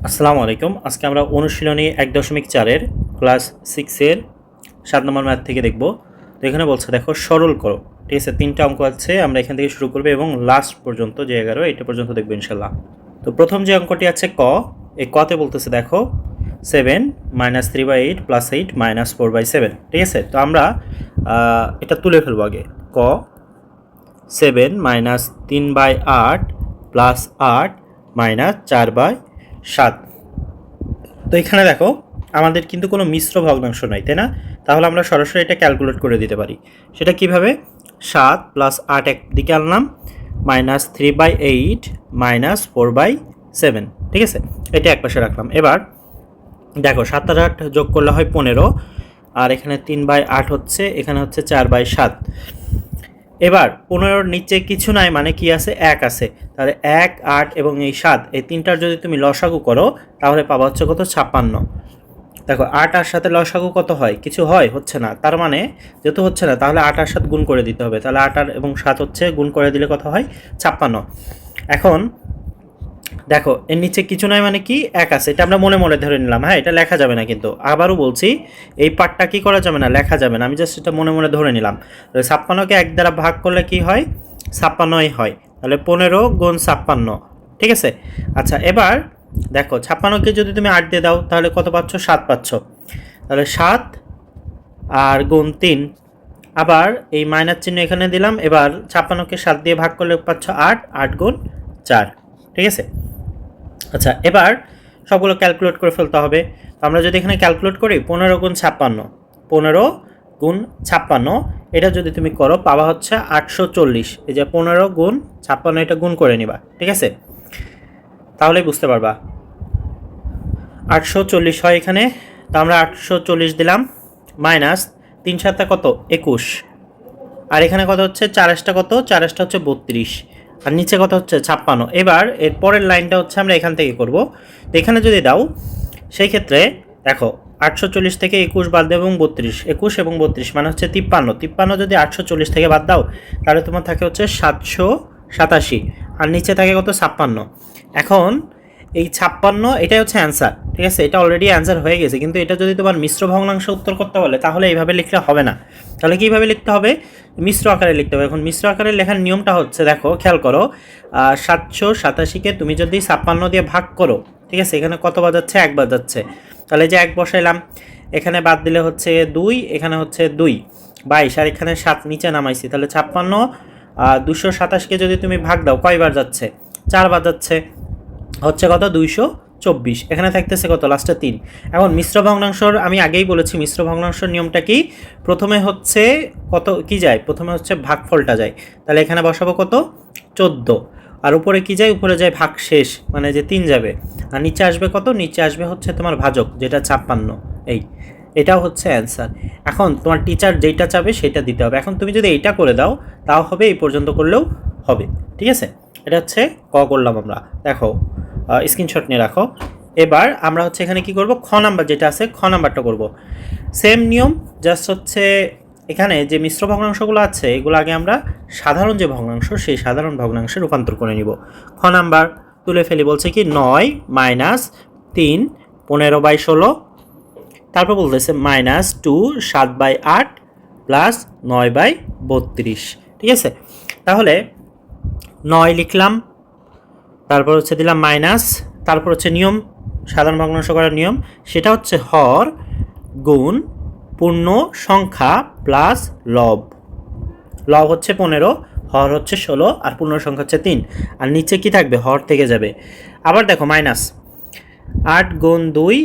আসসালামু আলাইকুম। আজকে আমরা অনুশীলনী 1.4 ক্লাস 6 এর 7 নম্বর ম্যাথ থেকে দেখব। তো এখানে বলছে দেখো সরল করো। ঠিক আছে, 3টা অঙ্ক আছে, আমরা এখান থেকে শুরু করব এবং লাস্ট পর্যন্ত যে 11 এটা পর্যন্ত দেখব ইনশাআল্লাহ। তো প্রথম যে অঙ্কটি আছে ক, এই কতে বলতেছে দেখো 7 - 3/8 + 8 - 4/7। ঠিক আছে, তো আমরা এটা তুলে ফেলবো আগে। ক 7 - 3/8 + 8 - 4/7। তো এখানে দেখো আমাদের কিন্তু কোনো মিশ্র ভগ্নাংশ নাই, তাই না? তাহলে আমরা সরাসরি এটা ক্যালকুলেট করে দিতে পারি। সেটা কিভাবে? 7 + 8 একদিকে আনলাম, -3/8 - 4/7। ঠিক আছে, এটা একপাশে রাখলাম। এবার দেখো 7 আর 8 যোগ করলে হয় 15, আর এখানে 3/8 হচ্ছে, এখানে হচ্ছে 4/7। এবার 15-র নিচে কিছু নাই, মানে কি আছে? 1 আছে। তাহলে 1, 8 এবং এই 7, এই তিনটার যদি তুমি লসাগু করো তাহলে পাবা হচ্ছে কত? 56। দেখো 8 আর 7 লসাগু কত হয়? কিছু হয়? হচ্ছে না। তার মানে যেহেতু হচ্ছে না, তাহলে 8 আর 7 গুণ করে দিতে হবে। তাহলে 8 আর এবং 7 হচ্ছে, গুণ করে দিলে কত হয়? 56। এখন দেখো এর নিচে কিছু নাই, মানে কি? 1 আছে। এটা আমরা মনে মনে ধরে নিলাম। হ্যাঁ, এটা লেখা যাবে না কিন্তু। আবারও বলছি, এই পার্টটা কি করা যাবে না? লেখা যাবে না। আমি জাস্ট এটা মনে মনে ধরে নিলাম। 56কে 1 দ্বারা ভাগ করলে কি হয়? 56ই হয়। তাহলে 15 গুণ 56। ঠিক আছে। আচ্ছা, এবার দেখো 56কে যদি তুমি 8 দিয়ে দাও তাহলে কত পাচ্ছ? 7 পাচ্ছ। তাহলে 7 আর গুণ 3, আবার এই মাইনাস চিহ্ন এখানে দিলাম। এবার 56কে 7 দিয়ে ভাগ করলে পাচ্ছ 8, 8 গুণ 4। ঠিক আছে। আচ্ছা, এবার সবগুলো ক্যালকুলেট করে ফেলতে হবে। তো আমরা যদি এখানে ক্যালকুলেট করি 15 গুণ 56, 15 গুণ 56, এটা যদি তুমি করো পাবা হচ্ছে 840। এই যে 15 গুণ 56, এটা গুণ করে নিবা। ঠিক আছে, তাহলেই বুঝতে পারবা 840 হয় এখানে। তো আমরা 840 দিলাম, মাইনাস 3 7 কত? 21। আর এখানে কত হচ্ছে? 4 কত? 4 হচ্ছে 32, আর নিচে কত হচ্ছে? 56। এবার এর পরের লাইনটা হচ্ছে আমরা এখান থেকে করব। তো এখানে যদি দাও সেই ক্ষেত্রে দেখো 840 থেকে 21 বাদ দেবো এবং 32, 21 এবং 32 মানে হচ্ছে 53। 53 যদি 840 থেকে বাদ দাও তাহলে তোমার থাকে হচ্ছে 787, আর নিচে থাকে কত? 56। এখন এই 56 এটাই হচ্ছে অ্যান্সার। ঠিক আছে, এটা অলরেডি অ্যান্সার হয়ে গেছে, কিন্তু এটা যদি তোমার মিশ্র ভগ্নাংশ উত্তর করতে বলে তাহলে এইভাবে লিখলে হবে না। তাহলে কীভাবে লিখতে হবে? মিশ্র আকারে লিখতে হবে। এখন মিশ্র আকারে লেখার নিয়মটা হচ্ছে, দেখো খেয়াল করো, 787কে তুমি যদি 56 দিয়ে ভাগ করো, ঠিক আছে, এখানে কত বাজাচ্ছে? 1 বাজাচ্ছে। তাহলে যে 1 বসাইলাম, এখানে বাদ দিলে হচ্ছে 2, এখানে হচ্ছে 2, 22, আর এখানে 7 নিচে নামাইছি। তাহলে 56 227কে যদি তুমি ভাগ দাও কয়বার যাচ্ছে? 4 বার যাচ্ছে। হচ্ছে কত? 224। এখানে থাকতেছে কত? লাস্টে 3। এখন মিশ্র ভগ্নাংশর আমি আগেই বলেছি মিশ্র ভগ্নাংশর নিয়মটা কি? প্রথমে হচ্ছে কত কি যায়? প্রথমে হচ্ছে ভাগফলটা যায়। তাহলে এখানে বসাবো কত? 14। আর উপরে কি যায়? উপরে যায় ভাগ শেষ, মানে যে 3 যাবে। আর নিচে আসবে কত? নিচে আসবে হচ্ছে তোমার ভাজক, যেটা 56। এটাও হচ্ছে অ্যান্সার। এখন তোমার টিচার যেটা চাবে সেটা দিতে হবে। এখন তুমি যদি এইটা করে দাও তাও হবে, এই পর্যন্ত করলেও হবে। ঠিক আছে, এটা হচ্ছে ক করলাম আমরা। দেখো স্ক্রিনশট নিয়ে রাখো। এবার আমরা হচ্ছে এখানে কি করব? খ নাম্বার যেটা আছে, খ নাম্বারটা করব। সেম নিয়ম, জাস্ট হচ্ছে এখানে যে মিশ্র ভগ্নাংশগুলো আছে এগুলো আগে আমরা সাধারণ যে ভগ্নাংশ সেই সাধারণ ভগ্নাংশে রূপান্তর করে নিব। খ নাম্বার তুলে ফেলি। বলছে কি 9 - 3 15/16, তারপর বলতেছে -2 7/8 প্লাস 9/32। ঠিক আছে, তাহলে 9 লিখলাম, তারপর হচ্ছে দিলাম মাইনাস, তারপর হচ্ছে নিয়ম, সাধারণ ভগ্নাংশ করার নিয়ম, সেটা হচ্ছে হর গুণ পূর্ণ সংখ্যা প্লাস লব। লব হচ্ছে 15, হর হচ্ছে 16, আর পূর্ণ সংখ্যা হচ্ছে 3। আর নিচে কি থাকবে? হর থেকে যাবে। আবার দেখো মাইনাস 8 গুণ 2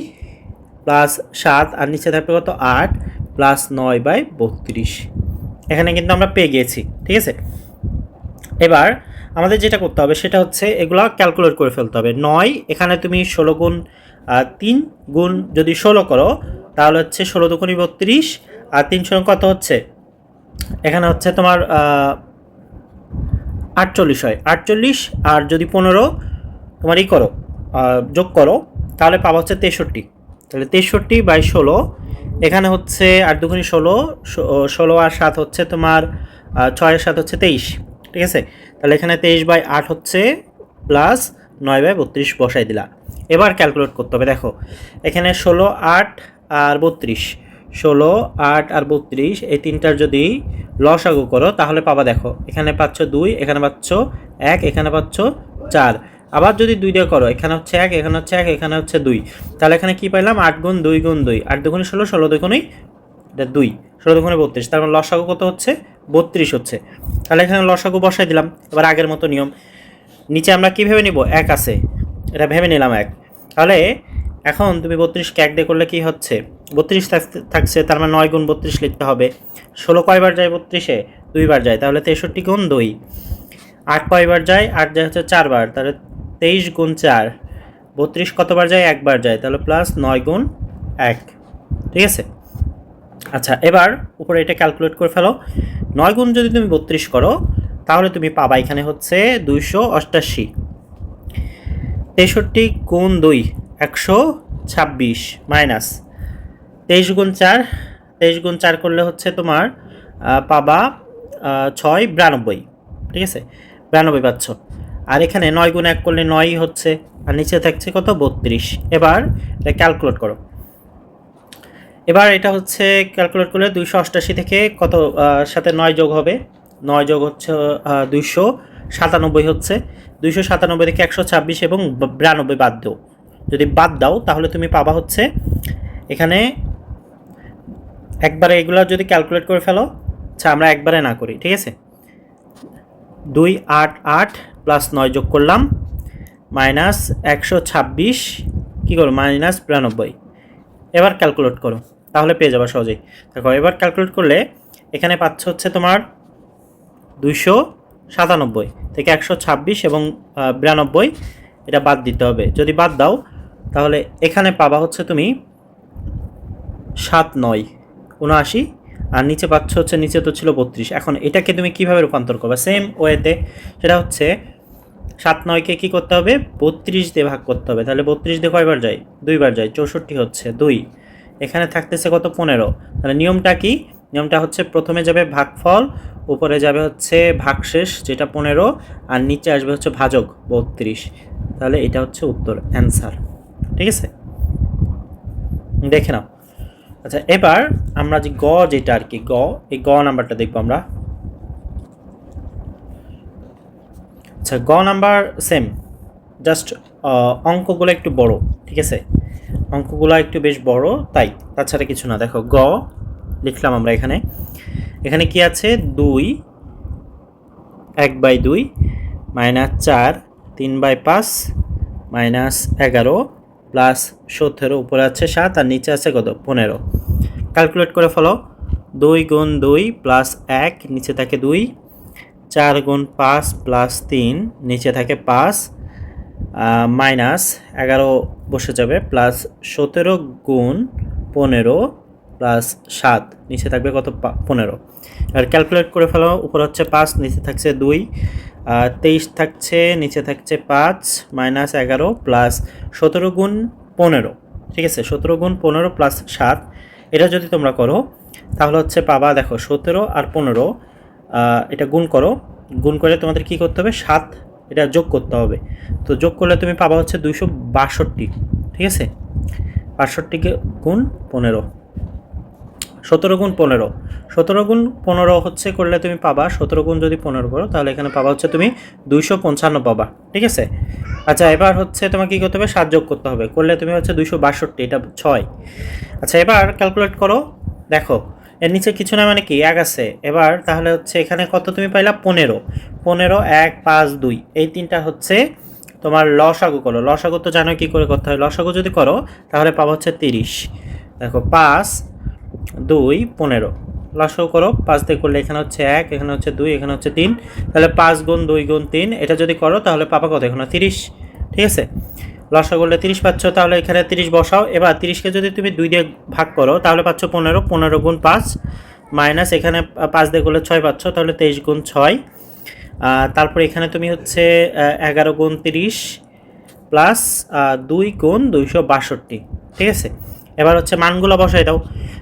প্লাস 7, আর নিচে থাকবে কত? 8 প্লাস 9/32। এখানে কিন্তু আমরা পেয়ে গিয়েছি। ঠিক আছে, এবার আমাদের যেটা করতে হবে সেটা হচ্ছে এগুলো ক্যালকুলেট করে ফেলতে হবে। 9 এখানে তুমি 16 গুণ 3 গুণ যদি 16 করো তাহলে হচ্ছে 16 দুগুণে 32, আর 3 কত হচ্ছে? এখানে হচ্ছে তোমার 48 হয়। 48 আর যদি 15 তোমার ই করো, যোগ করো, তাহলে পাবা হচ্ছে 63। তাহলে 63/16, এখানে হচ্ছে 8 দুগুণে 16, 16 আর 7 হচ্ছে তোমার 6 আর 7 হচ্ছে 23। ঠিক আছে, তাহলে এখানে 23/8 হচ্ছে প্লাস 9/32 বসাই দিলা। এবার ক্যালকুলেট করতে হবে। দেখো এখানে 16, 8 আর 32, 16, 8 আর 32 এই তিনটার যদি লসাগু করো তাহলে পাবা, দেখো এখানে পাচ্ছ 2, এখানে পাচ্ছ 1, এখানে পাচ্ছ 4। আবার যদি 2 দিয়ে করো, এখানে হচ্ছে 1, এখানে হচ্ছে 1, এখানে হচ্ছে 2, তাহলে এখানে কি পাইলাম 8 গুণ 2 গুণ 2, 8 দুগুণে 16, 16 দুগুণে এটা 2, 16 দুগুণে 32, তার মানে লসাগু কত হচ্ছে 32 হচ্ছে। তাহলে এখানে লসাগু বসাই দিলাম। এবার আগের মতো নিয়ম, নিচে আমরা কী ভেবে নিব, 1 আছে, এটা ভেবে নিলাম 1। তাহলে এখন তুমি 32কে 1 দিয়ে করলে কি হচ্ছে, 32 থাকছে, তার মানে 9 গুণ 32 লিখতে হবে। 16 কয়বার যায় 32-এ, 2 বার যায়, তাহলে 63 গুণ 2। 8 কয়বার যায়, 8 যায় হচ্ছে 4 বার, তাহলে 23 গুণ 4। 32 কতবার যায়, 1 বার যায়, তাহলে প্লাস 9 গুণ 1। ঠিক আছে। আচ্ছা, এবার উপরে এটা ক্যালকুলেট করে ফেলো। 9 গুণ যদি তুমি 32 করো তাহলে তুমি পাবা এখানে হচ্ছে 288। 63 গুণ 2 126 মাইনাস 23 গুণ 4, 23 গুণ 4 করলে হচ্ছে তোমার পাবা 6 92। ঠিক আছে, 92 পাচ্ছ। আর এখানে 9 গুণ 1 করলে 9 হচ্ছে, আর নিচে থাকছে কত 32। এবার এটা ক্যালকুলেট করো। এবার এটা হচ্ছে ক্যালকুলেট করলে 288 থেকে কত সাথে 9 যোগ হবে, 9 যোগ হচ্ছে 297 হচ্ছে। 297 থেকে 126 এবং 92 বাদ দাও। যদি বাদ দাও তাহলে তুমি পাবা হচ্ছে এখানে একবারে এগুলো যদি ক্যালকুলেট করে ফেলো। আচ্ছা, আমরা একবারে না করি, ঠিক আছে। 288 প্লাস 9 যোগ করলাম মাইনাস 126, কী করো মাইনাস 92। এবার ক্যালকুলেট করো, তাহলে পেয়ে যাবে সহজেই। দেখো এবার ক্যালকুলেট করলে এখানে পাচ্ছ হচ্ছে তোমার 297 থেকে 126 এবং 92 এটা বাদ দিতে হবে। যদি বাদ দাও তাহলে এখানে পাবা হচ্ছে তুমি 7 9 79, আর নিচে পাচ্ছ হচ্ছে, নিচে তো ছিল 32। এখন এটাকে তুমি কিভাবে রূপান্তর করবে সেম ওয়েতে, সেটা হচ্ছে 7 9কে কী করতে হবে 32 দিয়ে ভাগ করতে হবে। তাহলে 32 দিয়ে কয়বার যায়, 2 বার যায়, 64 হচ্ছে 2। এখানে থাকতেছে কত 15। তাহলে নিয়মটা কি, নিয়মটা হচ্ছে প্রথমে যাবে ভাগফল, উপরে যাবে হচ্ছে ভাগশেষ যেটা 15, আর নিচে আসবে হচ্ছে ভাজক 32। তাহলে এটা হচ্ছে উত্তর, অ্যান্সার। ঠিক আছে, দেখে নাও। আচ্ছা, এবার আমরা যে গ যেটা আর কি, এই গ নাম্বারটা দেখবো আমরা। আচ্ছা, গ নাম্বার সেম, জাস্ট অঙ্কগুলো একটু বড়। ঠিক আছে, অঙ্কগুলো একটু বেশ বড়, তাই, তাছাড়া কিছু না। দেখো গ লিখলাম আমরা এখানে। এখানে কি আছে 2 1/2 মাইনাস 4 3/5 মাইনাস 11 প্লাস 17, উপরে আছে 7 আর নিচে আছে কত 15। ক্যালকুলেট করে ফেলো। 2 গুণ 2 প্লাস 1, নিচে থাকে 2, 4 গুণ 5 প্লাস 3, নিচে থাকে 5, মাইনাস 11 বসে যাবে, প্লাস 17 গুণ 15 প্লাস 7, নিচে থাকবে কত 15। আর ক্যালকুলেট করে ফেলো। উপরে হচ্ছে 5, নিচে থাকছে 2, 23 থাকছে, নিচে থাকছে 5 মাইনাস 11 প্লাস 17 গুণ 15। ঠিক আছে, 17 গুণ 15 প্লাস 7, এটা যদি তোমরা করো তাহলে হচ্ছে পাবা, দেখো 17 আর 15 এটা গুণ করো, গুণ করে তোমাদের কি করতে হবে 7 এটা যোগ করতে হবে। তো যোগ করলে তুমি পাবা হচ্ছে 262। ঠিক আছে, 62 গুণ 15, 17 গুণ 15, 17 গুণ 15 হচ্ছে করলে তুমি পাবা, 17 গুণ যদি 15 করো তাহলে এখানে পাবা হচ্ছে তুমি 255 পাবা। ঠিক আছে। আচ্ছা, এবার হচ্ছে তোমাকে কী করতে হবে 7 যোগ করতে হবে, করলে তুমি হচ্ছে 262, এটা 6। আচ্ছা, এবার ক্যালকুলেট করো। দেখো এর নিচে কিছু না, মানে কি 1 আছে। এবার তাহলে হচ্ছে এখানে কত তুমি পাইলা 15, 15 1 5 2, এই তিনটা হচ্ছে তোমার লসাগু করো। লসাগু তো জানো কী করে করতে হয়, লসাগু যদি করো তাহলে পাবো হচ্ছে 30। দেখো 5 2 15, লসাগু করো 5 দিয়ে করলে এখানে হচ্ছে 1, এখানে হচ্ছে 2, এখানে হচ্ছে 3, তাহলে 5 গুণ 2 গুণ 3, এটা যদি করো তাহলে পাবা কত এখানে 30। ঠিক আছে, লসাগু করলে 30 পাচ্ছ, তাহলে এখানে 30 বসাও। এবার 30কে যদি তুমি 2 দিয়ে ভাগ করো তাহলে পাচ্ছ 15, 15 গুণ 5 মাইনাস এখানে 5 দিয়ে করলে 6 পাচ্ছ, তাহলে 23 গুণ 6। তারপর এখানে তুমি হচ্ছে 11 গুণ 30 প্লাস 2 গুণ 262। ঠিক আছে, এবার হচ্ছে মানগুলো বসাই দাও।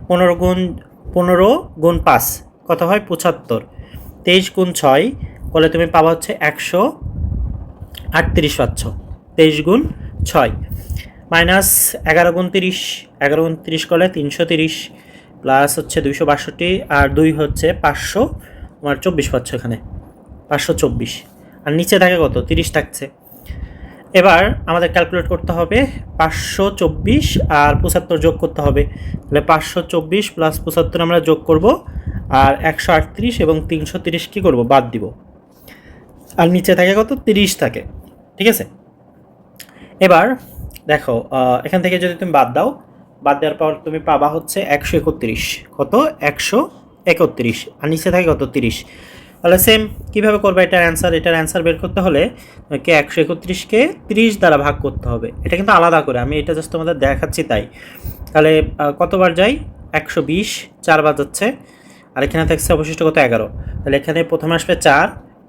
15 গুণ 5 কত হয় 75, 23 গুণ 6 করলে তুমি পাবা হচ্ছে 138 পাচ্ছ, 23 গুণ 6 মাইনাস 11 গুণ 30, 11 গুণ 30 করলে 330 প্লাস হচ্ছে 262 আর 2 হচ্ছে 500, তোমার 24 পাচ্ছ এখানে 524, আর নিচে থাকে কত 30 থাকছে। এবার আমাদের ক্যালকুলেট করতে হবে 524 আর 75 যোগ করতে হবে, তাহলে 524 প্লাস 75 আমরা যোগ করব, আর 138 এবং 330 কী করব বাদ দিব, আর নিচে থাকে কত 30 থাকে, ঠিক আছে। এবার দেখো এখান থেকে যদি তুমি বাদ দাও, বাদ দেওয়ার পর তুমি পাবা হচ্ছে 131, কত 131, আর নিচে থাকে কত 30। তাহলে সেম কীভাবে করবে এটার অ্যান্সার বের করতে হলে কে 131কে 30 দ্বারা ভাগ করতে হবে, এটা কিন্তু আলাদা করে, আমি এটা জাস্ট তোমাদের দেখাচ্ছি তাই। তাহলে কতবার যাই 120, 4 বার যাচ্ছে, আর এখানে থাকছে অবশিষ্ট কত 11, তাহলে এখানে প্রথমে আসবে 4,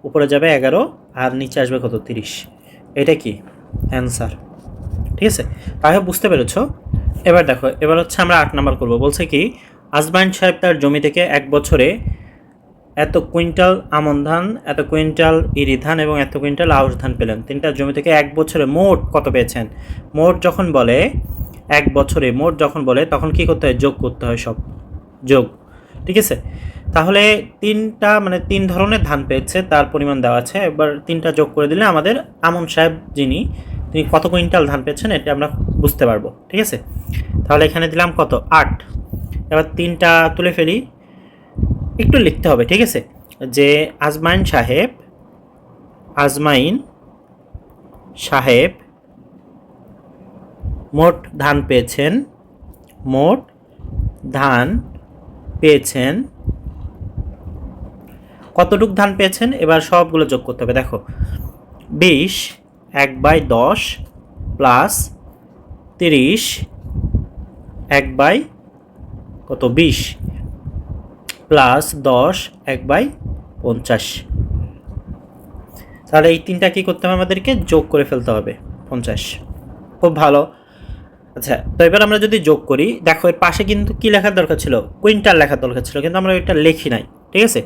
উপরে যাবে 11, আর নিচে আসবে কত 30, এটা কি অ্যান্সার, ঠিক আছে। তাহলে বুঝতে পেরেছো। এবার দেখো, এবার হচ্ছে আমরা 8 নাম্বার করব। বলছে কি আজমাইন সাহেব তার জমি থেকে এক বছরে এত কুইন্টাল আমন ধান, এত কুইন্টাল ইরি ধান এবং এত কুইন্টাল আউশ ধান পেলেন। তিনটা জমি থেকে এক বছরে মোট কত পেয়েছেন। মোট যখন বলে এক বছরে মোট যখন বলে তখন কি করতে হয়, যোগ করতে হয়, সব যোগ, ঠিক আছে। তাহলে তিনটা মানে 3 ধরনের ধান পেয়েছে, তার পরিমাণ দেওয়া আছে। এবার 3টা যোগ করে দিলে আমাদের আমন সাহেব যিনি, তিনি কত কুইন্টাল ধান পেয়েছেন এটা আমরা বুঝতে পারবো, ঠিক আছে। তাহলে এখানে দিলাম কত 8। এবার 3টা তুলে ফেলি, একটু লিখতে হবে, ঠিক আছে, যে আজমাইন সাহেব মোট ধান পেয়েছেন কতটুক ধান পেয়েছেন। এবার সবগুলো যোগ করতে হবে। দেখো 20 1/10 প্লাস 30 1/20 প্লাস 10 1/50। তাহলে এই 3টা কী করতে হবে, আমাদেরকে যোগ করে ফেলতে হবে 50। খুব ভালো। আচ্ছা, তো এবার আমরা যদি যোগ করি, দেখো এর পাশে কিন্তু কী লেখার দরকার ছিল, কুইন্টাল লেখার দরকার ছিল, কিন্তু আমরা এটা লিখি নাই, ঠিক আছে।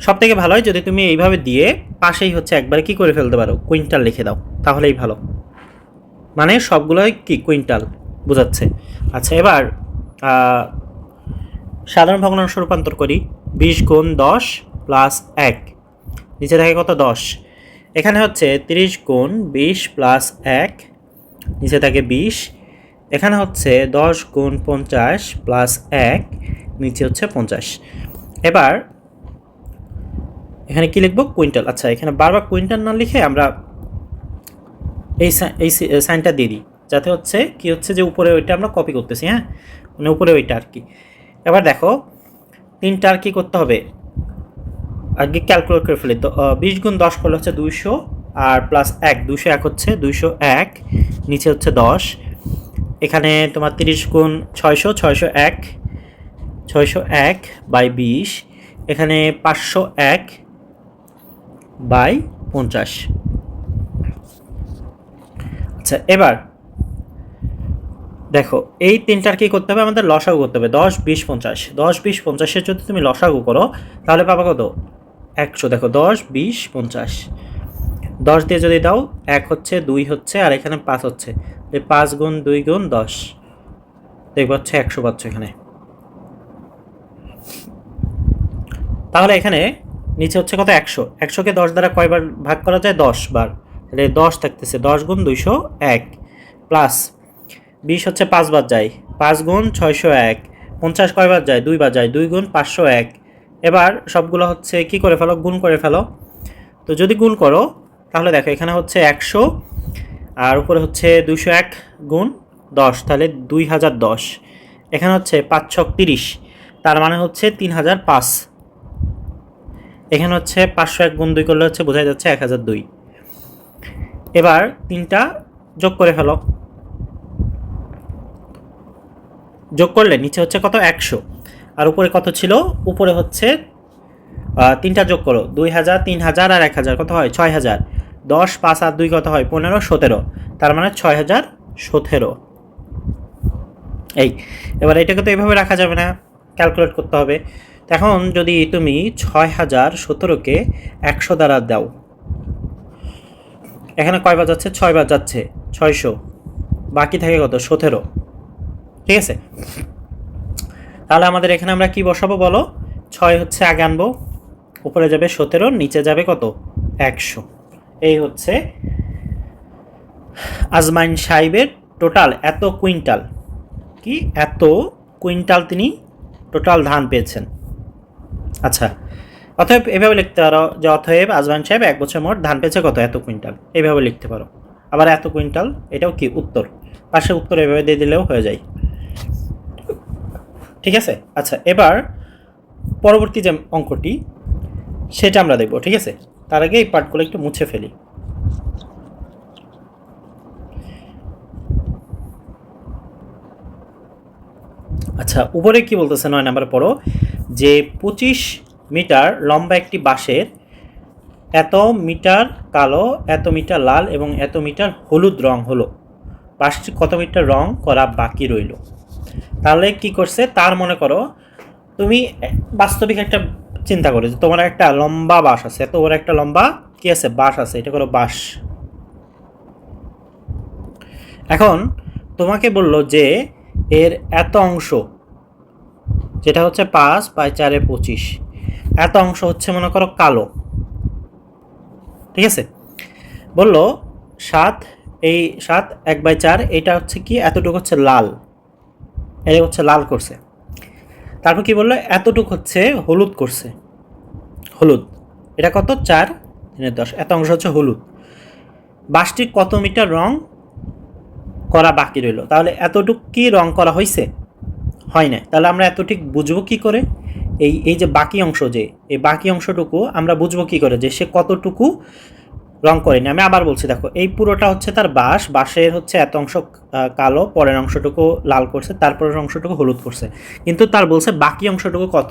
সব থেকে ভালো হয় যদি তুমি এইভাবে দিয়ে পাশেই হচ্ছে একবারে কি করে ফেলতে পারো, কুইন্টাল লিখে দাও, তাহলেই ভালো, মানে সবগুলোই কি কুইন্টাল বোঝাচ্ছে। আচ্ছা, এবার সাধারণ ভগ্নাংশ রূপান্তর করি। 20 গুণ 10 প্লাস 1, নিচে থাকে কত 10, এখানে হচ্ছে 30 গুণ 20 প্লাস 1, নিচে থাকে 20, এখানে হচ্ছে 10 গুণ 50 প্লাস 1, নিচে হচ্ছে 50। এবার এখানে কি লিখবো, কুইন্টাল। আচ্ছা, এখানে বারবার কুইন্টাল না লিখে আমরা এই সাইনটা দিয়ে দিই, যাতে হচ্ছে কি হচ্ছে যে উপরে ওইটা আমরা কপি করতেছি, হ্যাঁ, মানে উপরে ওইটা আর কি। এবার দেখো 3টা আর কি করতে হবে, আগে ক্যালকুলেট করে ফেলি। তো 20 গুণ 10 করলে হচ্ছে 200, আর প্লাস 1, 201 হচ্ছে 201, নিচে হচ্ছে 10, এখানে তোমার 30 গুণ 601 বাই 20, এখানে 501 বাই 50। আচ্ছা, এবার দেখো এই 3টার কী করতে হবে, আমাদের লসাগু করতে হবে। 10 20 50, 10 20 50-এর যদি তুমি লসাগু করো তাহলে পাবা কত 100। দেখো 10 20 50, 10 দিয়ে যদি দাও 1 হচ্ছে, 2 হচ্ছে, আর এখানে 5 হচ্ছে, 5 গুণ 2 গুণ 10, দেখবো হচ্ছে 100 পাচ্ছ এখানে। তাহলে এখানে নিচে হচ্ছে কত 100, 100কে 10 দ্বারা কয়বার ভাগ করা যায়, 10 বার, তাহলে 10 থাকতেছে, 10 গুণ 201 প্লাস 20 হচ্ছে 5 বার যায়, 5 গুণ 601, 50 কয়বার যায়, 2 বার যায়, 2 গুণ 501। এবার সবগুলো হচ্ছে কি করে ফেলো, গুণ করে ফেলো। তো যদি গুণ করো তাহলে দেখো এখানে হচ্ছে 100, আর উপরে হচ্ছে 201 গুণ 10, তাহলে 2010, এখানে হচ্ছে 5 ছক 30, তার মানে হচ্ছে 3005, এখানে হচ্ছে 501 গুণ 2 করলে হচ্ছে বোঝা যাচ্ছে 1002। এবার 3টা যোগ করে ফেলো, যোগ করলে নিচে হচ্ছে কত 100, আর উপরে কত ছিল, উপরে হচ্ছে 3টা যোগ করো, 2000 3000 আর 1000 কত হয় 6000, 10 5 আর 2 কত হয় 15 17, তার মানে 6017। এই এবার এটাকে তো এইভাবে রাখা যাবে না, ক্যালকুলেট করতে হবে। এখন যদি তুমি 6017কে 100 দ্বারা দাও, এখানে কয়বার যাচ্ছে, 6 বার যাচ্ছে, 600, বাকি থাকে কত 17। ঠিক আছে, তাহলে আমাদের এখানে আমরা কি বসাবো বলো? 6 হচ্ছে আগে আনবো, উপরে যাবে 17, নিচে যাবে কত 100। এই হচ্ছে আজমাইন সাহেবের টোটাল এত কুইন্টাল, কি এত কুইন্টাল তিনি টোটাল ধান পেয়েছেন। আচ্ছা, অতএব এভাবে লিখতে পারো যে অতএব আজমাইন সাহেব 1 বছর মোট ধান পেয়েছে কত এত কুইন্টাল, এইভাবে লিখতে পারো। আবার এত কুইন্টাল এটাও কি উত্তর, পাশে উত্তর এভাবে দিয়ে দিলেও হয়ে যায়। ঠিক আছে, আচ্ছা এবার পরবর্তী যে অঙ্কটি সেটা আমরা দেখব। ঠিক আছে, তার আগে এই পার্টগুলো একটু মুছে ফেলি। আচ্ছা, উপরে কি বলতেছে 9 নাম্বার পড়ো, যে 25 মিটার লম্বা একটি বাঁশের এত মিটার কালো, এত মিটার লাল এবং এত মিটার হলুদ রং হলো, বাঁশটি কত মিটার রং করা বাকি রইল। তাহলে কি করছে, তার মনে করো তুমি বাস্তবিক একটা চিন্তা করো যে তোমার একটা লম্বা বাঁশ আছে, এত বড় একটা লম্বা কি আছে বাঁশ আছে, এটা করো বাঁশ। এখন তোমাকে বলল যে এর এত অংশ, যেটা হচ্ছে 5/4 এত অংশ হচ্ছে মনে করো কালো। ঠিক আছে, বলল 7, এই 7 1/4 এটা হচ্ছে কি এতটুকু হচ্ছে লাল, এটা হচ্ছে লাল করছে। তারপর কি বললো এতটুকু হচ্ছে হলুদ করছে, হলুদ, এটা কত 4×10, এত অংশ হচ্ছে হলুদ। বাঁশটির কত মিটার রং করা বাকি রইল, তাহলে এতটুকু কি রং করা হয়েছে, হয় না। তাহলে আমরা এতটুক বুঝবো কি করে, এই যে বাকি অংশ, যে এই বাকি অংশটুকু আমরা বুঝবো কি করে যে সে কতটুকু রং করেনি। আমি আবার বলছি, দেখো এই পুরোটা হচ্ছে তার বাঁশ, বাঁশের হচ্ছে এত অংশ কালো, পরের অংশটুকু লাল করছে, তারপরের অংশটুকু হলুদ করছে, কিন্তু তার বলছে বাকি অংশটুকু কত।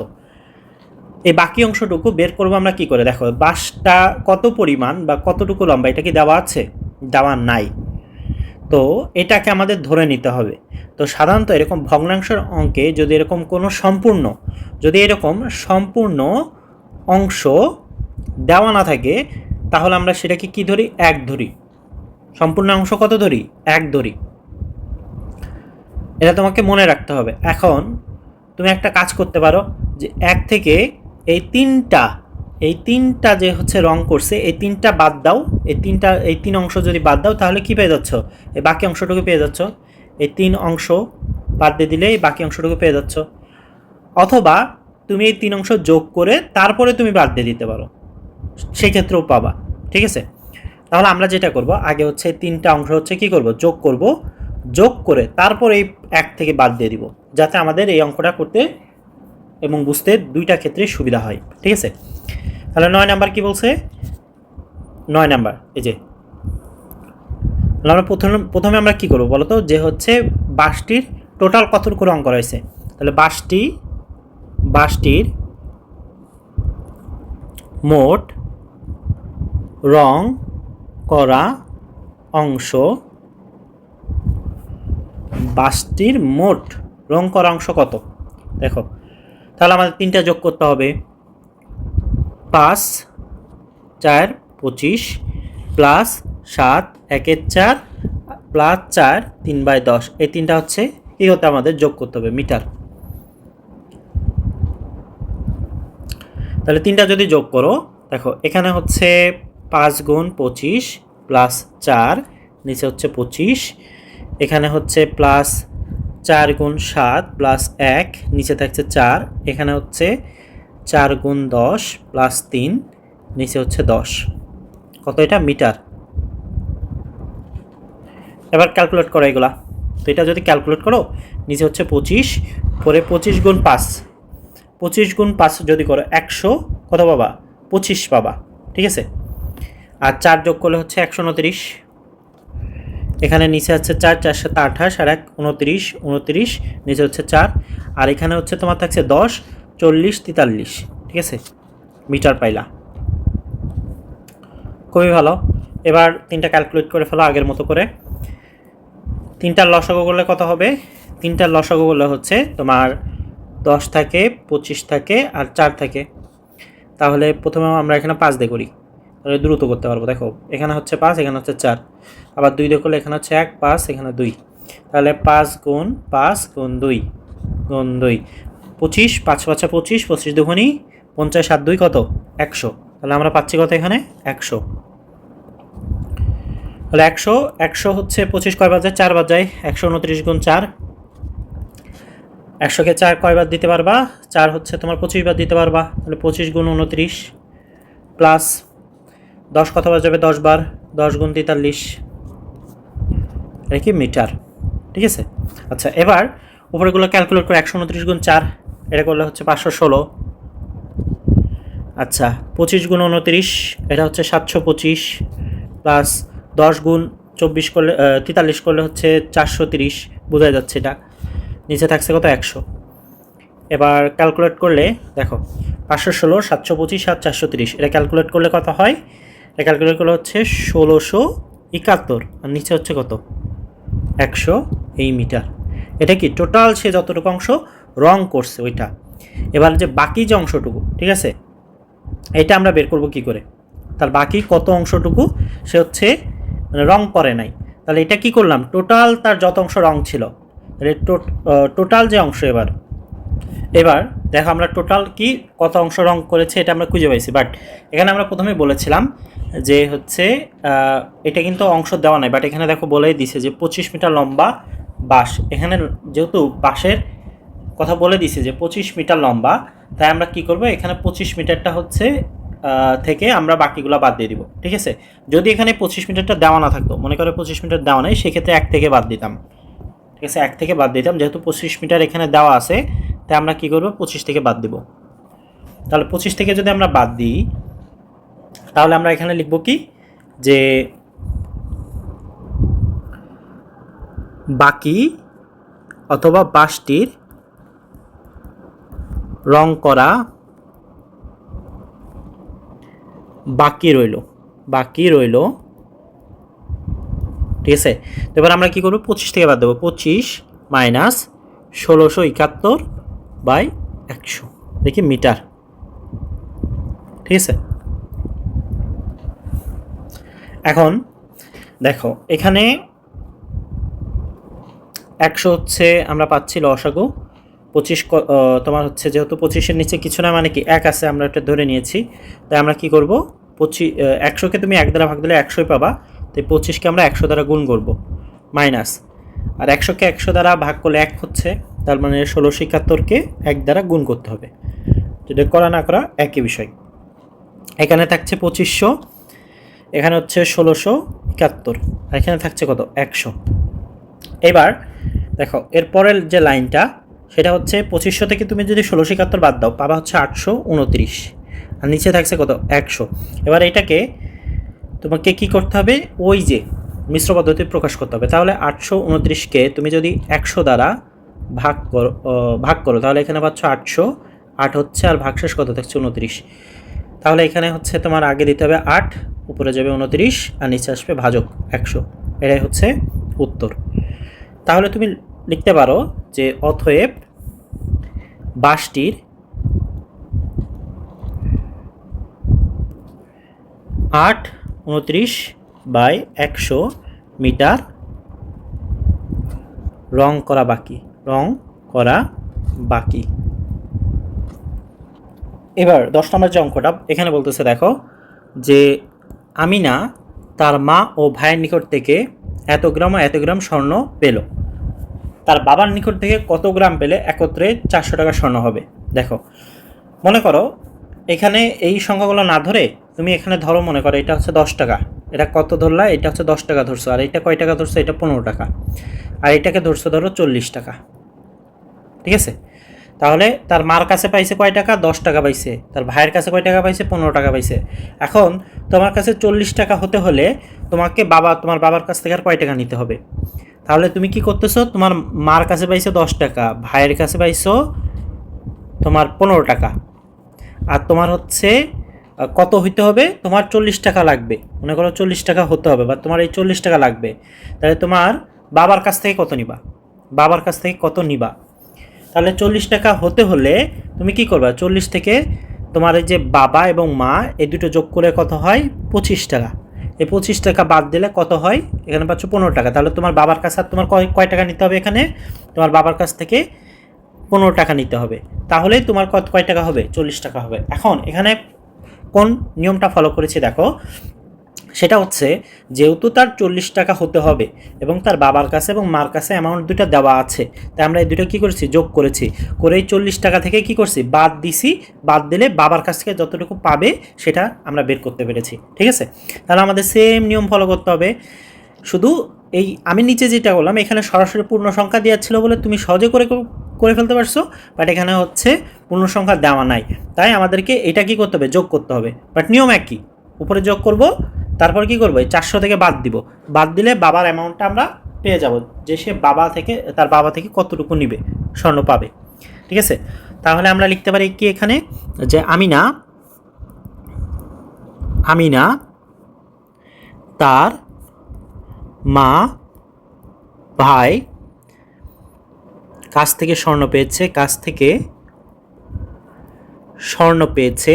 এই বাকি অংশটুকু বের করবো আমরা কি করে, দেখো বাঁশটা কত পরিমাণ বা কতটুকু লম্বা এটা কি দেওয়া আছে, দেওয়া নাই, তো এটাকে আমাদের ধরে নিতে হবে। তো সাধারণত এরকম ভগ্নাংশের অঙ্কে যদি এরকম কোনো সম্পূর্ণ অংশ দেওয়া না থাকে, তাহলে আমরা সেটাকে কি ধরি, 1 ধরি। সম্পূর্ণ অংশ কত ধরি, 1 ধরি, এটা তোমাকে মনে রাখতে হবে। এখন তুমি একটা কাজ করতে পারো যে 1 থেকে এই তিনটা যে হচ্ছে রং করছে, এই 3টা বাদ দাও, এই 3 অংশ যদি বাদ দাও তাহলে কি পেয়ে যাচ্ছ, এই বাকি অংশটুকু পেয়ে যাচ্ছ। এই 3 অংশ বাদ দিয়ে দিলে এই বাকি অংশটুকু পেয়ে যাচ্ছ, অথবা তুমি এই 3 অংশ যোগ করে তারপরে তুমি বাদ দিয়ে দিতে পারো, সেই ক্ষেত্রেও পাবা। ঠিক আছে, তাহলে আমরা যেটা করব, আগে হচ্ছে 3টা অংশ হচ্ছে কি করব, যোগ করে তারপর এই 1 থেকে বাদ দিয়ে দিব, যাতে আমাদের এই অঙ্কটা করতে এবং বুঝতে দুইটা ক্ষেত্রে সুবিধা হয়। ঠিক আছে, তাহলে 9 নাম্বার কি বলছে, 9 নাম্বার এই যে আমরা প্রথমে আমরা কি করব বলো তো, যে হচ্ছে বাঁশটির টোটাল কতটুকু রং করা হয়েছে। তাহলে বাঁশটির মোট রং করা অংশ, বাঁশটির মোট রং করা অংশ কত, দেখো তাহলে আমাদের 3টা যোগ করতে হবে, 5×4=25 প্লাস 7×1=4 প্লাস 4 3/10, এই 3টা হচ্ছে কি হতে আমাদের যোগ করতে হবে মিটার। তাহলে 3টা যদি যোগ করো, দেখো এখানে হচ্ছে 5×25 প্লাস 4, নিচে হচ্ছে 25, এখানে হচ্ছে প্লাস 4×7 প্লাস 1, নিচে থাকছে 4, এখানে হচ্ছে 4×10 প্লাস 3, নিচে হচ্ছে 10, কত এটা মিটার। এবার ক্যালকুলেট করো এগুলা, তো এটা যদি ক্যালকুলেট করো, নিচে হচ্ছে 25, পরে 25×5 যদি করো 100, কত পাবা 25 পাবা। ঠিক আছে, আর 4 যোগ করলে হচ্ছে 129, এখানে নিচে হচ্ছে 4, 4 7 28 আর 1 29, নিচে হচ্ছে 4, আর এখানে হচ্ছে তোমার থাকছে 10, 40 43। ঠিক আছে, মিটার পাইলা, খুবই ভালো। এবার 3টা ক্যালকুলেট করে ফেলো আগের মতো করে। 3টার লসাগু করলে কত হবে, 3টার লসাগু করলে হচ্ছে তোমার 10 থাকে, 25 থাকে আর 4 থাকে। তাহলে প্রথমে আমরা এখানে 5 দিয়ে করি, তাহলে দ্রুত করতে পারবো। দেখো এখানে হচ্ছে 5, এখানে হচ্ছে 4, আবার 2 দিয়ে করলে এখানে হচ্ছে 1, 5 এখানে 2, তাহলে 5 গুণ 5 গুণ 2 গুণ 2 25, 5 5 25, 25 দুগুণী 50 আর 2 কত 100, তাহলে আমরা পাচ্ছি কত এখানে 100। তাহলে 100 হচ্ছে 25 কয়বার যায় 4 বার যায়, 129 গুণ 4, 100কে 4 কয়বার দিতে পারবা 4 হচ্ছে তোমার 25 বার দিতে পারবা, তাহলে 25 গুণ 29 প্লাস 10 কতবার যাবে 10 বার, 10 গুণ 43, এটা কি মিটার। ঠিক আছে, আচ্ছা এবার উপরেগুলো ক্যালকুলেট করে 129 গুণ 4 এটা করলে হচ্ছে 516, আচ্ছা 25 গুণ 29 এটা হচ্ছে 725 প্লাস 10 গুণ 24 করলে 43 করলে হচ্ছে 430, বোঝা যাচ্ছে এটা, নিচে থাকছে কত 100। এবার ক্যালকুলেট করলে দেখো 516, 725 আর 430, এটা ক্যালকুলেট করলে কত হয়, এটা ক্যালকুলেট করলে হচ্ছে 1671, আর নিচে হচ্ছে কত 100 এই মিটার। এটা কি টোটাল সে যতটুকু অংশ রং করছে ওইটা। এবার যে বাকি যে অংশটুকু, ঠিক আছে, এটা আমরা বের করব কি করে, তার বাকি কত অংশটুকু সে হচ্ছে মানে রং করে নাই, তাহলে এটা কি করলাম টোটাল তার যত অংশ রং ছিল, টোটাল যে অংশ এবার দেখো আমরা টোটাল কি কত অংশ রং করেছে এটা আমরা খুঁজে পাইছি, বাট এখানে আমরা প্রথমে বলেছিলাম যে হচ্ছে এটা কিন্তু অংশ দেওয়া নাই, বাট এখানে দেখো বলেই দিছে যে 25 মিটার লম্বা বাঁশ, এখানে যেহেতু বাঁশের কথা বলে দিছে যে 25 মিটার লম্বা, তাই আমরা কি করব এখানে 25 মিটারটা হচ্ছে থেকে আমরা বাকিগুলো বাদ দিয়ে দিব। ঠিক আছে, যদি এখানে 25 মিটারটা দেওয়া না থাকতো, মনে করে 25 মিটার দেওয়া নেই, সেক্ষেত্রে 1 থেকে বাদ দিতাম। ঠিক আছে, 1 থেকে বাদ দিতাম, যেহেতু 25 মিটার এখানে দেওয়া আছে তাই আমরা কি করব 25 থেকে বাদ দিব। তাহলে 25 থেকে যদি আমরা বাদ দিই তাহলে আমরা এখানে লিখব কি যে বাকি অথবা বাঁশটির রং করা বাকি রইল। ঠিক আছে, তো এবার আমরা কি করব 25 থেকে বাদ দেবো, 25 মাইনাস 1671/100 দেখি মিটার। ঠিক আছে, এখন দেখো এখানে 100 হচ্ছে আমরা পাচ্ছি লসাগু, 25 তোমার হচ্ছে যেহেতু 25-এর নিচে কিছু না মানে কি 1 আছে আমরা এটা ধরে নিয়েছি, তাই আমরা কি করব 100কে তুমি 1 দ্বারা ভাগ দিলে 100ই পাবা, তাই 25কে আমরা 100 দ্বারা গুণ করব মাইনাস, আর 100কে 100 দ্বারা ভাগ করলে 1 হচ্ছে, তার মানে 1671কে 1 দ্বারা গুণ করতে হবে, যদি করা না করা একই বিষয়। এখানে থাকছে 2500, এখানে হচ্ছে 1671, আর এখানে থাকছে কত 100। এবার দেখো এরপরের যে লাইনটা সেটা হচ্ছে 2500 থেকে তুমি যদি 1671 বাদ দাও পাবা হচ্ছে 829, আর নিচে থাকছে কত 100। এবার এটাকে তোমাকে কি করতে হবে, ওই যে মিশ্র পদ্ধতি প্রকাশ করতে হবে, তাহলে 829কে তুমি যদি 100 দ্বারা ভাগ করো তাহলে এখানে পাচ্ছ 800, 8 হচ্ছে আর ভাগশেষ কত থাকছে 29, তাহলে এখানে হচ্ছে তোমার আগে দিতে হবে 8, উপরে যাবে 29 আর নিচে আসবে ভাজক 100, এটাই হচ্ছে উত্তর। তাহলে তুমি লিখতে পারো যে অতএব বাঁশটির 829/100 মিটার রং করা বাকি। এবার 10 নম্বর যে অঙ্কটা এখানে বলতেছে দেখো যে আমিনা তার মা ও ভাইয়ের নিকট থেকে এত গ্রাম ও এত গ্রাম স্বর্ণ পেল, তার বাবার নিকট থেকে কত গ্রাম পেলে একত্রে 400 টাকা স্বর্ণ হবে। দেখো মনে করো এখানে এই সংখ্যাগুলো না ধরে তুমি এখানে ধরো, মনে করো এটা হচ্ছে 10 টাকা, এটা কত ধরলা, এটা হচ্ছে 10 টাকা ধরছো, আর এটা কয় টাকা ধরছো, এটা 15 টাকা, আর এটাকে ধরছো ধরো 40 টাকা। ঠিক আছে, তাহলে তার মার কাছে পাইছে কয় টাকা 10 টাকা পাইছে, তার ভাইয়ের কাছে কয় টাকা পাইছে 15 টাকা পাইছে। এখন তোমার কাছে 40 টাকা হতে হলে তোমাকে তোমার বাবার কাছ থেকে আর কয় টাকা নিতে হবে, তাহলে তুমি কি করতেছো, তোমার মার কাছে পাইছো 10 টাকা, ভাইয়ের কাছে পাইছো তোমার 15 টাকা, আর তোমার হচ্ছে কত হইতে হবে, তোমার 40 টাকা লাগবে, মনে করো 40 টাকা হতে হবে বা তোমার এই 40 টাকা লাগবে, তাহলে তোমার বাবার কাছ থেকে কত নিবা, তাহলে 40 টাকা হতে হলে তুমি কি করবা, 40 থেকে তোমার এই যে বাবা এবং মা এই দুটো যোগ করে কত হয় 25 টাকা, এই 25 টাকা বাদ দিলে কত হয়? এখানে পাচ্ছ 15 টাকা। তাহলে তোমার বাবার কাছে আর তোমার কয় টাকা নিতে হবে? এখানে তোমার বাবার কাছ থেকে 15 টাকা নিতে হবে। তাহলে তোমার কয় টাকা হবে? 40 টাকা হবে। এখন এখানে কোন নিয়মটা ফলো করেছি দেখো, সেটা হচ্ছে যেহেতু তার 40 টাকা হতে হবে এবং তার বাবার কাছে এবং মার কাছে অ্যামাউন্ট দুটো দেওয়া আছে, তাই আমরা এই দুটো কী করেছি? যোগ করেছি। করে এই 40 টাকা থেকে কী করছি? বাদ দিছি। বাদ দিলে বাবার কাছ থেকে যতটুকু পাবে সেটা আমরা বের করতে পেরেছি। ঠিক আছে? তাহলে আমাদের সেম নিয়ম ফলো করতে হবে। শুধু এই আমি নিচে যেটা বললাম, এখানে সরাসরি পূর্ণ সংখ্যা দেওয়া ছিল বলে তুমি সহজে করে ফেলতে পারছো, বাট এখানে হচ্ছে পূর্ণ সংখ্যা দেওয়া নাই, তাই আমাদেরকে এটা কি করতে হবে? যোগ করতে হবে। বাট নিয়ম একই, উপরে যোগ করব, তারপর কি করবো? 400 থেকে বাদ দিব। বাদ দিলে বাবার অ্যামাউন্টটা আমরা পেয়ে যাব, যে সে তার বাবা থেকে কতটুকু নিবে, স্বর্ণ পাবে। ঠিক আছে? তাহলে আমরা লিখতে পারি কি এখানে, যে আমিনা তার মা ভাই কাছ থেকে স্বর্ণ পেয়েছে।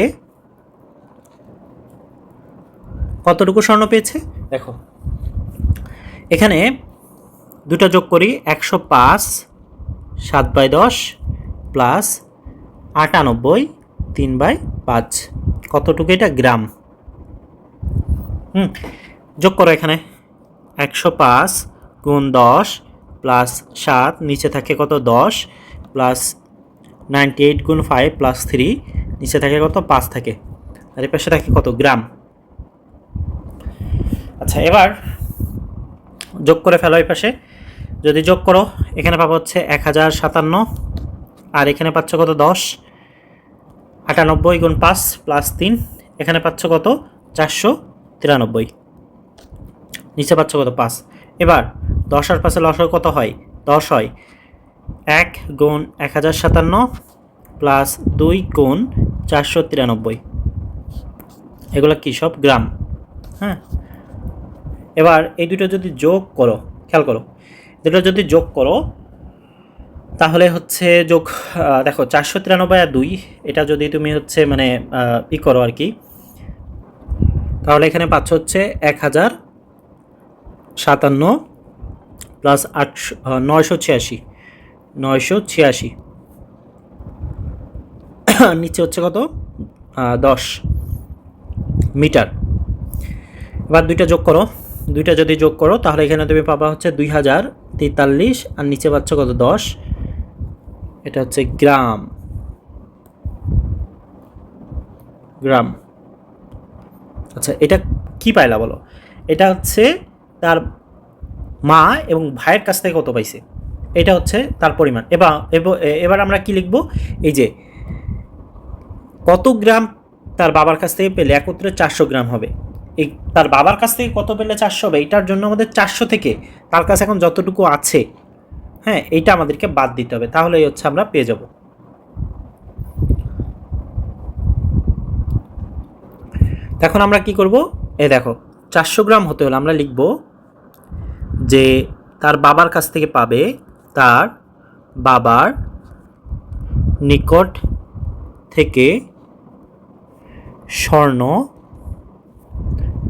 কতটুকু স্বর্ণ পেয়েছে দেখো, এখানে দুটো যোগ করি। 105 7/10 প্লাস 98 3/5। কতটুকু এটা? গ্রাম। যোগ করো এখানে 105 গুণ 10 প্লাস 7, নিচে থাকে কত? 10 প্লাস 98 গুণ 5 প্লাস 3, নিচে থাকে কত? 5 থাকে, আর এই পাশে থাকে কত? গ্রাম। আচ্ছা, এবার যোগ করে ফেলো এই পাশে। যদি যোগ করো এখানে পাবো হচ্ছে 1057, আর এখানে পাচ্ছ কত? 10। 98 গুণ 5 প্লাস 3, এখানে পাচ্ছ কত? 493, নিচে পাচ্ছ কত? 5। এবার 10 আর 5 লসাগু কত হয়? 10 হয়। 1 গুণ 1057 প্লাস 2 গুণ 493, এগুলো কি? সব গ্রাম। হ্যাঁ, এবার এই দুটো যদি যোগ করো, খেয়াল করো, দুটো যদি যোগ করো তাহলে হচ্ছে দেখো 493 আর 2, এটা যদি তুমি হচ্ছে মানে ই করো আর কি, তাহলে এখানে পাচ্ছ হচ্ছে 1057 প্লাস 986, নিচে হচ্ছে কত? 10 মিটার। এবার দুইটা যদি যোগ করো তাহলে এখানে তুমি পাবা হচ্ছে 2043, আর নিচে পাচ্ছ কত? 10। এটা হচ্ছে গ্রাম। আচ্ছা, এটা কি পাইলা বলো? এটা হচ্ছে তার মা এবং ভাইয়ের কাছ থেকে কত পাইছে, এটা হচ্ছে তার পরিমাণ। এবার আমরা কি লিখব? এই যে কত গ্রাম তার বাবার কাছ থেকে পেলে একত্রে 400 গ্রাম হবে। এই তার বাবার কাছ থেকে কত পেলে 400 হবে, এটার জন্য আমাদের 400 থেকে তার কাছে এখন যতটুকু আছে, হ্যাঁ, এইটা আমাদেরকে বাদ দিতে হবে, তাহলেই হচ্ছে আমরা পেয়ে যাব। এখন আমরা কি করব? দেখো 400 গ্রাম হতে হলে আমরা লিখব যে তার বাবার কাছ থেকে পাবে, তার বাবার নিকট থেকে স্বর্ণ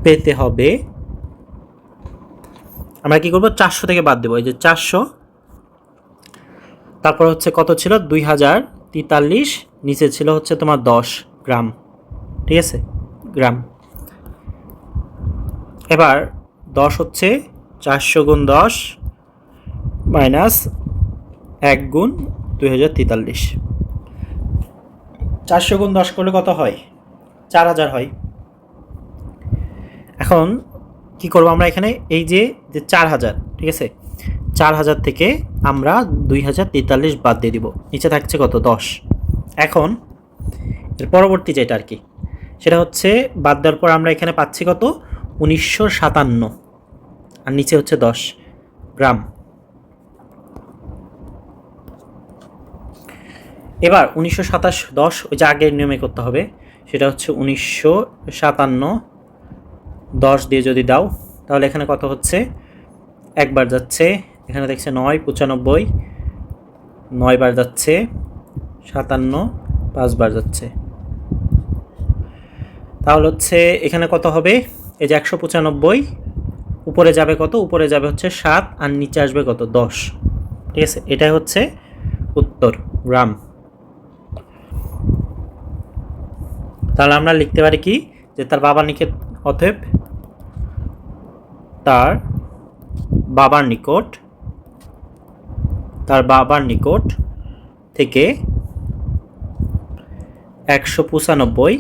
পেতে হবে। আমরা কি করব? 400 থেকে বাদ দেবো। এই যে 400, তারপর হচ্ছে কত ছিল? 2043, নিচে ছিল হচ্ছে তোমার 10 গ্রাম। ঠিক আছে? গ্রাম। এবার 10 হচ্ছে 400 গুণ 10 মাইনাস 1 গুণ 2043। 400 গুণ 10 করলে কত হয়? 4000 হয়। এখন কি করব আমরা এখানে? এই যে 4000, ঠিক আছে, 4000 থেকে আমরা 2043 বাদ দিয়ে দিব, নিচে থাকছে কত? 10। এখন এর পরবর্তী যেটা আর কি, সেটা হচ্ছে বাদ দেওয়ার পর আমরা এখানে পাচ্ছি কত? 1957, আর নিচে হচ্ছে 10 গ্রাম। এবার 1927 10 ওই যে আগের নিয়মে করতে হবে, সেটা হচ্ছে 1957 10 দিয়ে যদি দাও তাহলে এখানে কত হচ্ছে? একবার যাচ্ছে, এখানে দেখছে 9 95, 9 বার যাচ্ছে 57, 5 বার যাচ্ছে, তাহলে হচ্ছে এখানে কত হবে? এই যে 195 উপরে যাবে কত, উপরে যাবে হচ্ছে 7 আর নিচে আসবে কত 10, ঠিক আছে। এটাই হচ্ছে উত্তর গ্রাম। তাহলে আমরা লিখতে পারি কি যে তার বাবার নিকট, অতএব তার বাবার নিকট, তার বাবার নিকট থেকে 195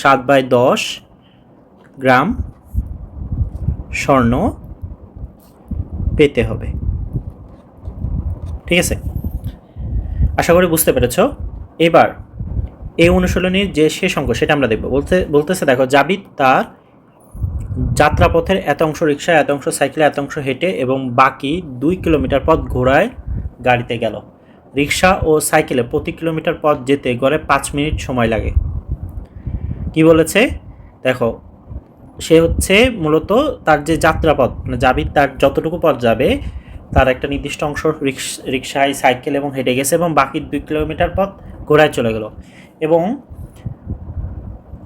7/10 গ্রাম স্বর্ণ পেতে হবে, ঠিক আছে। আশা করি বুঝতে পেরেছ। এবার এই অনুশীলনীর যে শেষ অঙ্ক সেটা আমরা দেখব। বলতেছে দেখো, জাবিদ তার যাত্রাপথের এত অংশ রিক্সায়, এত অংশ সাইকেলে, এত অংশ হেঁটে এবং বাকি 2 কিলোমিটার পথ ঘোড়ায় গাড়িতে গেল। রিক্সা ও সাইকেলে প্রতি কিলোমিটার পথ যেতে গড়ে 5 মিনিট সময় লাগে। কি বলেছে দেখো, সে হচ্ছে মূলত তার যে যাত্রাপথ, মানে জাবিদ তার যতটুকু পথ যাবে তার একটা নির্দিষ্ট অংশ রিক্সায়, সাইকেল এবং হেঁটে গেছে এবং বাকি 2 কিলোমিটার পথ ঘোড়ায় চলে গেল এবং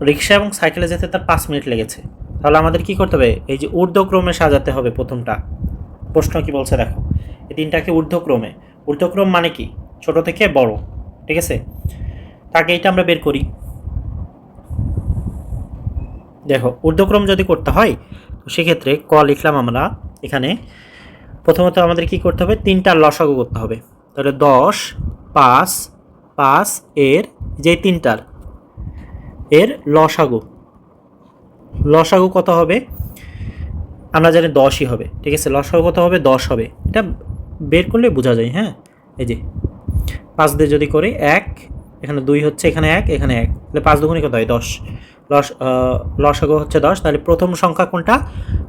রিক্সা এবং সাইকেলে যেতে তার 5 মিনিট লেগেছে। তাহলে আমাদের কি করতে হবে, এই যে ঊর্ধ্বক্রমে সাজাতে হবে। প্রথমটা প্রশ্ন কি বলছে দেখো, এই তিনটাকে ঊর্ধ্বক্রমে। ঊর্ধ্বক্রম মানে কি, ছোট থেকে বড়, ঠিক আছে। তাকে এইটা আমরা বের করি। দেখো ঊর্ধ্বক্রম যদি করতে হয় তো সেক্ষেত্রে ক লিখলাম আমরা এখানে। প্রথমত আমাদের কি করতে হবে, 3টার লসাগু করতে হবে। তাহলে 10, 5, 5 এর যে 3টার এর লসাগু, লসাগু কত হবে আমরা জানি 10ই হবে, ঠিক আছে। লসাগু কত হবে, 10 হবে। এটা বের করলে বোঝা যায়। হ্যাঁ, এই যে 5 দিয়ে যদি করি 1, এখানে 2 হচ্ছে, এখানে 1, এখানে 1, তাহলে 5 দুগুণে কত হয় 10। লসাগু হচ্ছে 10। তাহলে প্রথম সংখ্যা কোনটা,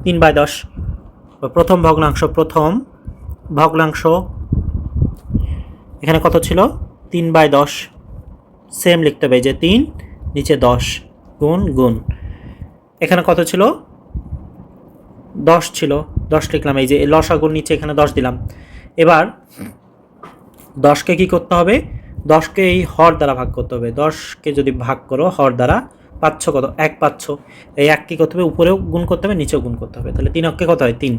3/10, প্রথম ভগ্নাংশ। প্রথম ভগ্নাংশ এখানে কত ছিল, 3/10। সেম লিখতে হবে, যে 3 নিচে 10 গুণ গুণ। এখানে কত ছিল, 10 ছিল, 10 লিখলাম। এই যে লসাগুর নিচে এখানে 10 দিলাম। এবার 10কে কি করতে হবে, 10কে এই হর দ্বারা ভাগ করতে হবে। 10কে যদি ভাগ করো হর দ্বারা, পাচ্ছ কত, 1 পাচ্ছ। এই 1 কি করতে হবে, উপরেও গুণ করতে হবে, নিচেও গুণ করতে হবে। তাহলে 3 অক্ষে কত হয়, 3।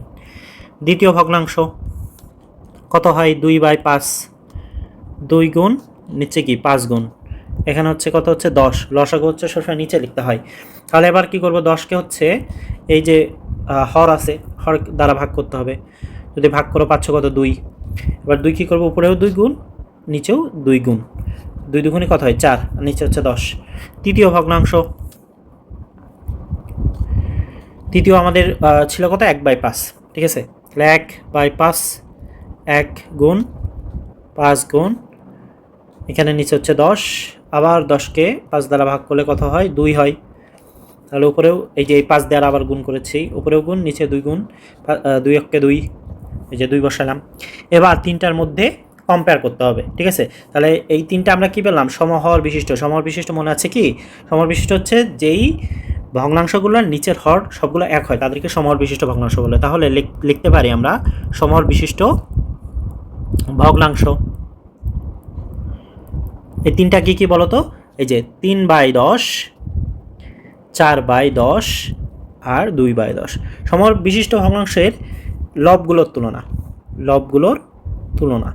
দ্বিতীয় ভগ্নাংশ কত হয়, 2/5, 2 গুণ নিচে কি 5 গুণ। এখানে হচ্ছে কত, হচ্ছে 10। লসাগু হচ্ছে সবসময় নিচে লিখতে হয়। তাহলে এবার কি করব, 10কে হচ্ছে এই যে হর আছে, হর দ্বারা ভাগ করতে হবে। যদি ভাগ করো পাচ্ছ কত, 2। এবার 2 কী করবো, উপরেও 2 গুণ, নিচেও 2 গুণ। 2 দুগুণে কত হয়, 4, আর নিচে হচ্ছে 10। তৃতীয় ভগ্নাংশ, তৃতীয় আমাদের ছিল কত, 1/5, ঠিক আছে। তাহলে 1/5, 1 গুণ 5 গুণ, এখানে নিচে হচ্ছে 10। আবার 10কে 5 দ্বারা ভাগ করলে কত হয়, 2 হয়। তাহলে উপরেও এই যে এই 5 দ্বারা আবার গুণ করেছি, উপরেও গুণ, নিচে 2 গুণ, 2 অক্ষে 2, এই যে 2 বসালাম। এবার 3টার মধ্যে কম্পেয়ার করতে হবে, ঠিক আছে। তাহলে এই 3টা আমরা কি পেলাম, সমহর বিশিষ্ট। সমহর বিশিষ্ট মনে আছে কি, সমহর বিশিষ্ট হচ্ছে যেই ভগ্নাংশগুলোর নিচের হর সবগুলো এক হয় তাদেরকে সমহর বিশিষ্ট ভগ্নাংশ বলে। তাহলে লিখতে পারি আমরা সমহর বিশিষ্ট ভগ্নাংশ। এই 3টা কি কি বলতো, এই যে 3/10, 4/10 আর 2/10। সমহর বিশিষ্ট ভগ্নাংশের লবগুলোর তুলনা, লবগুলোর তুলনা।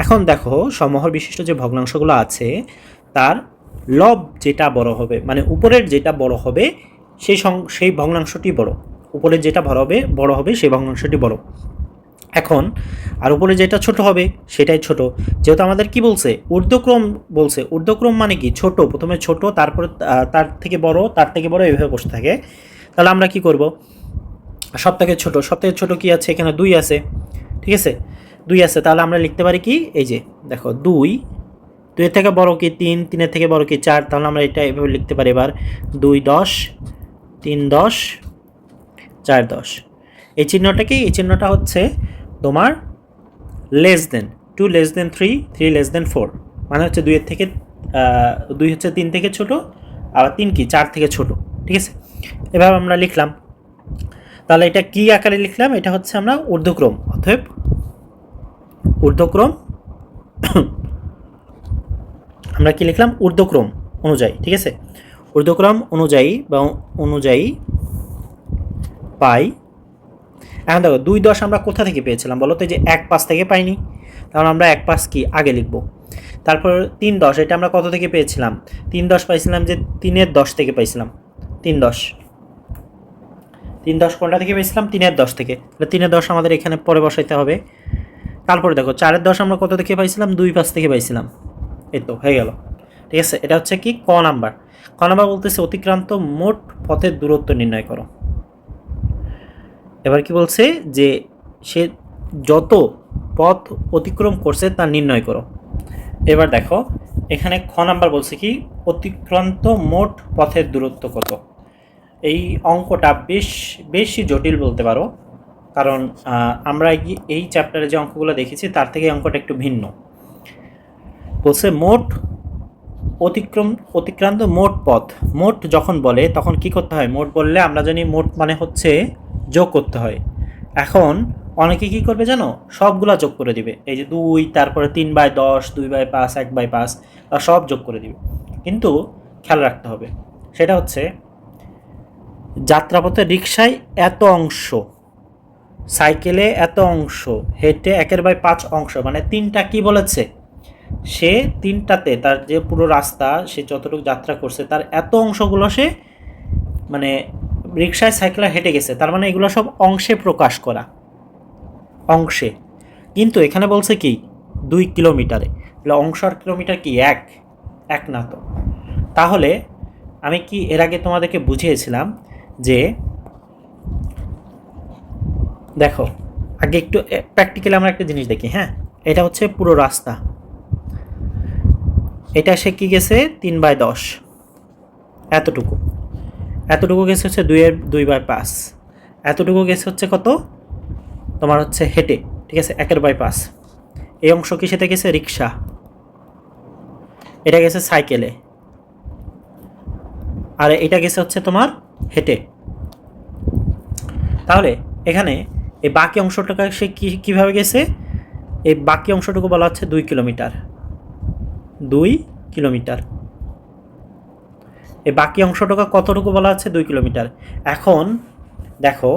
এখন দেখো সমহর বিশিষ্ট যে ভগ্নাংশগুলো আছে তার লব যেটা বড় হবে, মানে উপরের যেটা বড় হবে সেই ভগ্নাংশটি বড়। উপরের যেটা বড় হবে সেই ভগ্নাংশটি বড়। এখন আর উপরে যেটা ছোট হবে সেটাই ছোট। যেহেতু আমাদের কি বলছে, ঊর্ধ্বক্রম বলছে। ঊর্ধ্বক্রম মানে কি, ছোট, প্রথমে ছোট, তারপরে তার থেকে বড়, তার থেকে বড়, এইভাবে বসে থাকে। তাহলে আমরা কি করব, সব থেকে ছোট কি আছে, এখানে 2 আছে, ঠিক আছে, 2 আছে। তাহলে আমরা লিখতে পারি কি, এই যে দেখো 2, 2 এর থেকে বড় কি 3, 3 এর থেকে বড় কি 4। তাহলে আমরা এটা এভাবে লিখতে পারি এবার, 2 10, 3 10, 4 10। এই চিহ্নটা কি, এই চিহ্নটা হচ্ছে তোমার less than, 2 less than 3, 3 less than 4, মানে হচ্ছে 2 এর থেকে 2 হচ্ছে 3 থেকে ছোট, আর 3 কি 4 থেকে ছোট, ঠিক আছে। এভাবে আমরা লিখলাম। তাহলে এটা কি আকারে লিখলাম, এটা হচ্ছে আমরা ঊর্ধ্বক্রম। অতএব ঊর্ধ্বক্রম আমরা কি লিখলাম, ঊর্ধ্বক্রম অনুযায়ী, ঠিক আছে। ঊর্ধ্বক্রম অনুযায়ী পাই। এখন দেখো 2-10 আমরা কোথা থেকে পেয়েছিলাম বলো তো? যে 1-5 থেকে পাইনি, তাহলে আমরা 1-5 কি আগে লিখব। তারপর 3-10, এটা আমরা কত থেকে পেয়েছিলাম? 3-10 পাইছিলাম যে 3-10 থেকে পাইছিলাম। 3-10 কোনটা থেকে পেয়েছিলাম? 3-10 থেকে। তাহলে 3-10 আমাদের এখানে পরে বসাইতে হবে। তারপরে দেখো 4-10 আমরা কত থেকে পাইছিলাম? 2-5 থেকে পাইছিলাম। এই তো হয়ে গেল। ঠিক আছে, এটা হচ্ছে কি ক নাম্বার। ক নাম্বার বলতেছে অতিক্রান্ত মোট পথের দূরত্ব নির্ণয় করো। এবার কি বলছে? যে সে যত পথ অতিক্রম করছে তা নির্ণয় করো। এবার দেখো এখানে খ নাম্বার বলছে কি অতিক্রান্ত মোট পথের দূরত্ব কত। এই অঙ্কটা বেশি জটিল বলতে পারো, কারণ আমরা এই চ্যাপ্টারে যে অঙ্কগুলো দেখেছি তার থেকে অঙ্কটা একটু ভিন্ন। বলছে মোট অতিক্রান্ত মোট পথ। মোট যখন বলে তখন কি করতে হয়? মোট বললে আমরা জানি মোট মানে হচ্ছে যোগ করতে হয়। এখন অনেকে কি করবে জানো? সবগুলা যোগ করে দিবে। এই যে 2, তারপরে 3/10, 2/5, 1/5 সব যোগ করে দিবে। কিন্তু খেয়াল রাখতে হবে, সেটা হচ্ছে যাত্রাপথে রিক্সায় এত অংশ, সাইকেলে এত অংশ, হেঁটে 1/5 অংশ, মানে 3টা কি বলেছে? সে 3টাতে তার যে পুরো রাস্তা সে যতটুকু যাত্রা করছে তার এত অংশগুলো সে মানে রিক্সায় সাইকেলে হেঁটে গেছে। তার মানে এগুলো সব অংশে প্রকাশ করা, অংশে। কিন্তু এখানে বলছে কি 2 কিলোমিটারে। তাহলে অংশ আর কিলোমিটার কি এক না তো? তাহলে আমি কি এর আগে তোমাদেরকে বুঝিয়েছিলাম যে দেখো আগে একটু প্র্যাকটিক্যালি আমরা একটা জিনিস দেখি। হ্যাঁ, এটা হচ্ছে পুরো রাস্তা, এটা সে কি গেছে 3/10, এতটুকু গেছে হচ্ছে 2/5, এতটুকু গেছে হচ্ছে কত তোমার হচ্ছে হেঁটে। ঠিক আছে, 1/5। এই অংশ কিসেতে গেছে? রিক্সা। এটা গেছে সাইকেলে, আর এটা গেছে হচ্ছে তোমার হেঁটে। তাহলে এখানে এই বাকি অংশটাকে সে কীভাবে গেছে? এই বাকি অংশটুকু বলা হচ্ছে 2 কিলোমিটার। এই বাকি অংশটুকু কতটুকু বলা হচ্ছে? 2 কিলোমিটার। এখন দেখো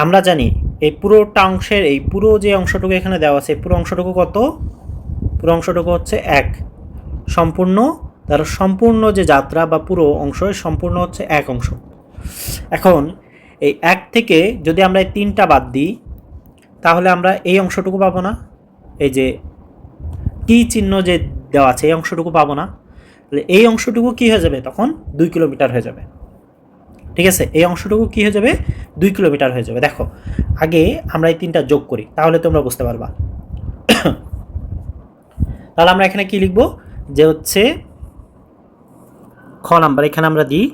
আমরা জানি এই পুরোটা অংশের এই পুরো যে অংশটুকু এখানে দেওয়া আছে পুরো অংশটুকু কত? পুরো অংশটুকু হচ্ছে 1 সম্পূর্ণ। তার সম্পূর্ণ যে যাত্রা বা পুরো অংশ সম্পূর্ণ হচ্ছে 1 অংশ। এখন এই 1 থেকে যদি আমরা এই 3টা বাদ দিই তাহলে আমরা এই অংশটুকু পাবো না। এই যে টি চিহ্ন যে দেওয়া আছে এই অংশটুকু পাবো না। তাহলে এই অংশটুকু কি হয়ে যাবে? তখন 2 কিলোমিটার হয়ে যাবে। ঠিক আছে, এই অংশটুকু কি হয়ে যাবে? 2 কিলোমিটার হয়ে যাবে। দেখো আগে আমরা এই 3টা যোগ করি, তাহলে তোমরা বুঝতে পারবা। তাহলে আমরা এখানে কি লিখব? যে হচ্ছে খ নাম্বার এখানে আমরা দিই,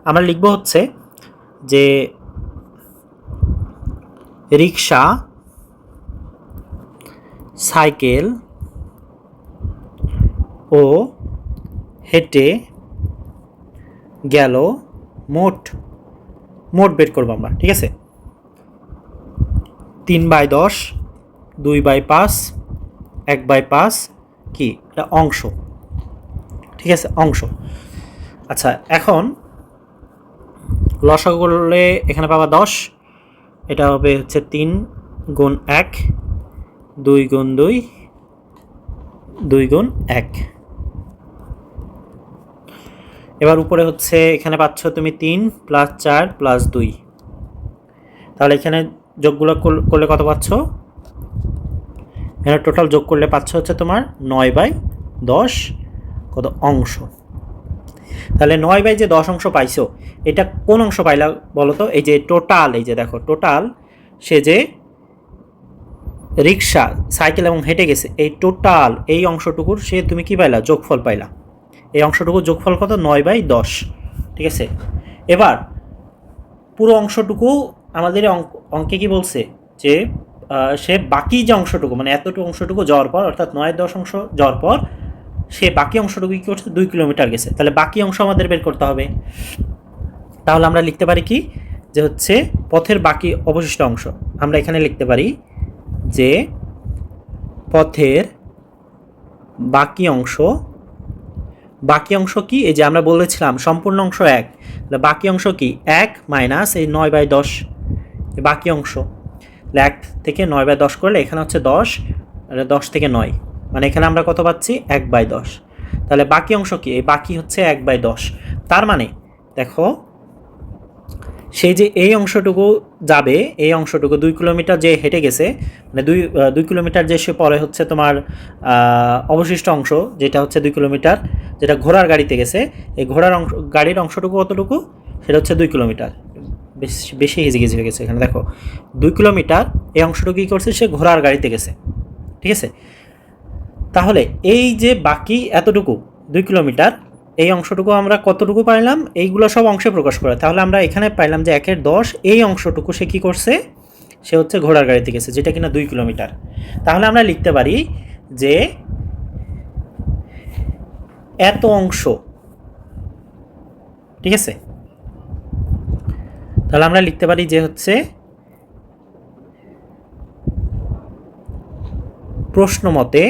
আমরা লিখব হচ্ছে যে রিক্সা, সাইকেল ও হেঁটে গেল মোট বের করবো আমরা। ঠিক আছে, 3/10, 2/5, 1/5 কি এটা অংশ। ঠিক আছে, অংশ। আচ্ছা, এখন লসাগু করলে এখানে পাবা 10, এটা হবে হচ্ছে 3 গুণ 1, 2 গুণ 2, 2 গুণ 1। এবার উপরে হচ্ছে এখানে পাচ্ছ তুমি 3 + 4 + 2। তাহলে এখানে যোগগুলো করলে কত পাচ্ছ? এখানে টোটাল যোগ করলে পাচ্ছ হচ্ছে তোমার 9/10 কত অংশ। তাহলে 9/10 অংশ পাইছো, এটা কোন অংশ পাইলা বলো তো? এই যে টোটাল, এই যে দেখো টোটাল সে যে রিক্সা, সাইকেল এবং হেঁটে গেছে এই টোটাল এই অংশটুকুর সে তুমি কি পাইলা? যোগফল পাইলা। এই অংশটুকুর যোগফল কত? 9/10। ঠিক আছে, এবার পুরো অংশটুকু আমাদের অঙ্কে কি বলছে? যে সে বাকি যে অংশটুকু মানে এতটুকু অংশটুকু যাওয়ার পর, অর্থাৎ 9/10 অংশ যাওয়ার পর সে বাকি অংশটুকু কী করছে? 2 কিলোমিটার গেছে। তাহলে বাকি অংশ আমাদের বের করতে হবে। তাহলে আমরা লিখতে পারি কি? যে হচ্ছে পথের বাকি অবশিষ্ট অংশ। আমরা এখানে লিখতে পারি যে পথের বাকি অংশ বাকি অংশ কি, এই যে আমরা বলেছিলাম সম্পূর্ণ অংশ 1, তাহলে বাকি অংশ কি 1 মাইনাস এই 9/10, বাকি অংশ 1 থেকে 9/10 করলে এখানে হচ্ছে 10, আর 10 থেকে 9, মানে এখানে আমরা কত পাচ্ছি 1/10। তাহলে বাকি অংশ কি, এই বাকি হচ্ছে 1/10। তার মানে দেখো সেই যে এই অংশটুকু যাবে, এই অংশটুকু 2 কিলোমিটার যে হেঁটে গেছে, মানে 2 কিলোমিটার যে সে পরে হচ্ছে তোমার অবশিষ্ট অংশ যেটা হচ্ছে 2 কিলোমিটার, যেটা ঘোড়ার গাড়িতে গেছে, এই ঘোড়ার গাড়ির অংশটুকু কতটুকু, সেটা হচ্ছে 2 কিলোমিটার। বেশি হিজিগিজি হয়ে গেছে এখানে, দেখো 2 কিলোমিটার এই অংশটুকু কী করছে, সে ঘোড়ার গাড়িতে গেছে, ঠিক আছে। তাহলে এই যে বাকি এতটুকু 2 কিলোমিটার, এই অংশটুকু আমরা কতটুকু পাইলাম, এইগুলো সব অংশে প্রকাশ করে, তাহলে আমরা এখানে পাইলাম যে 1/10 এই অংশটুকু সে কী করছে, সে হচ্ছে ঘোড়ার গাড়িতে গেছে, যেটা কিনা 2 কিলোমিটার। তাহলে আমরা লিখতে পারি যে এত অংশ, ঠিক আছে, তাহলে আমরা লিখতে পারি যে হচ্ছে প্রশ্ন মতে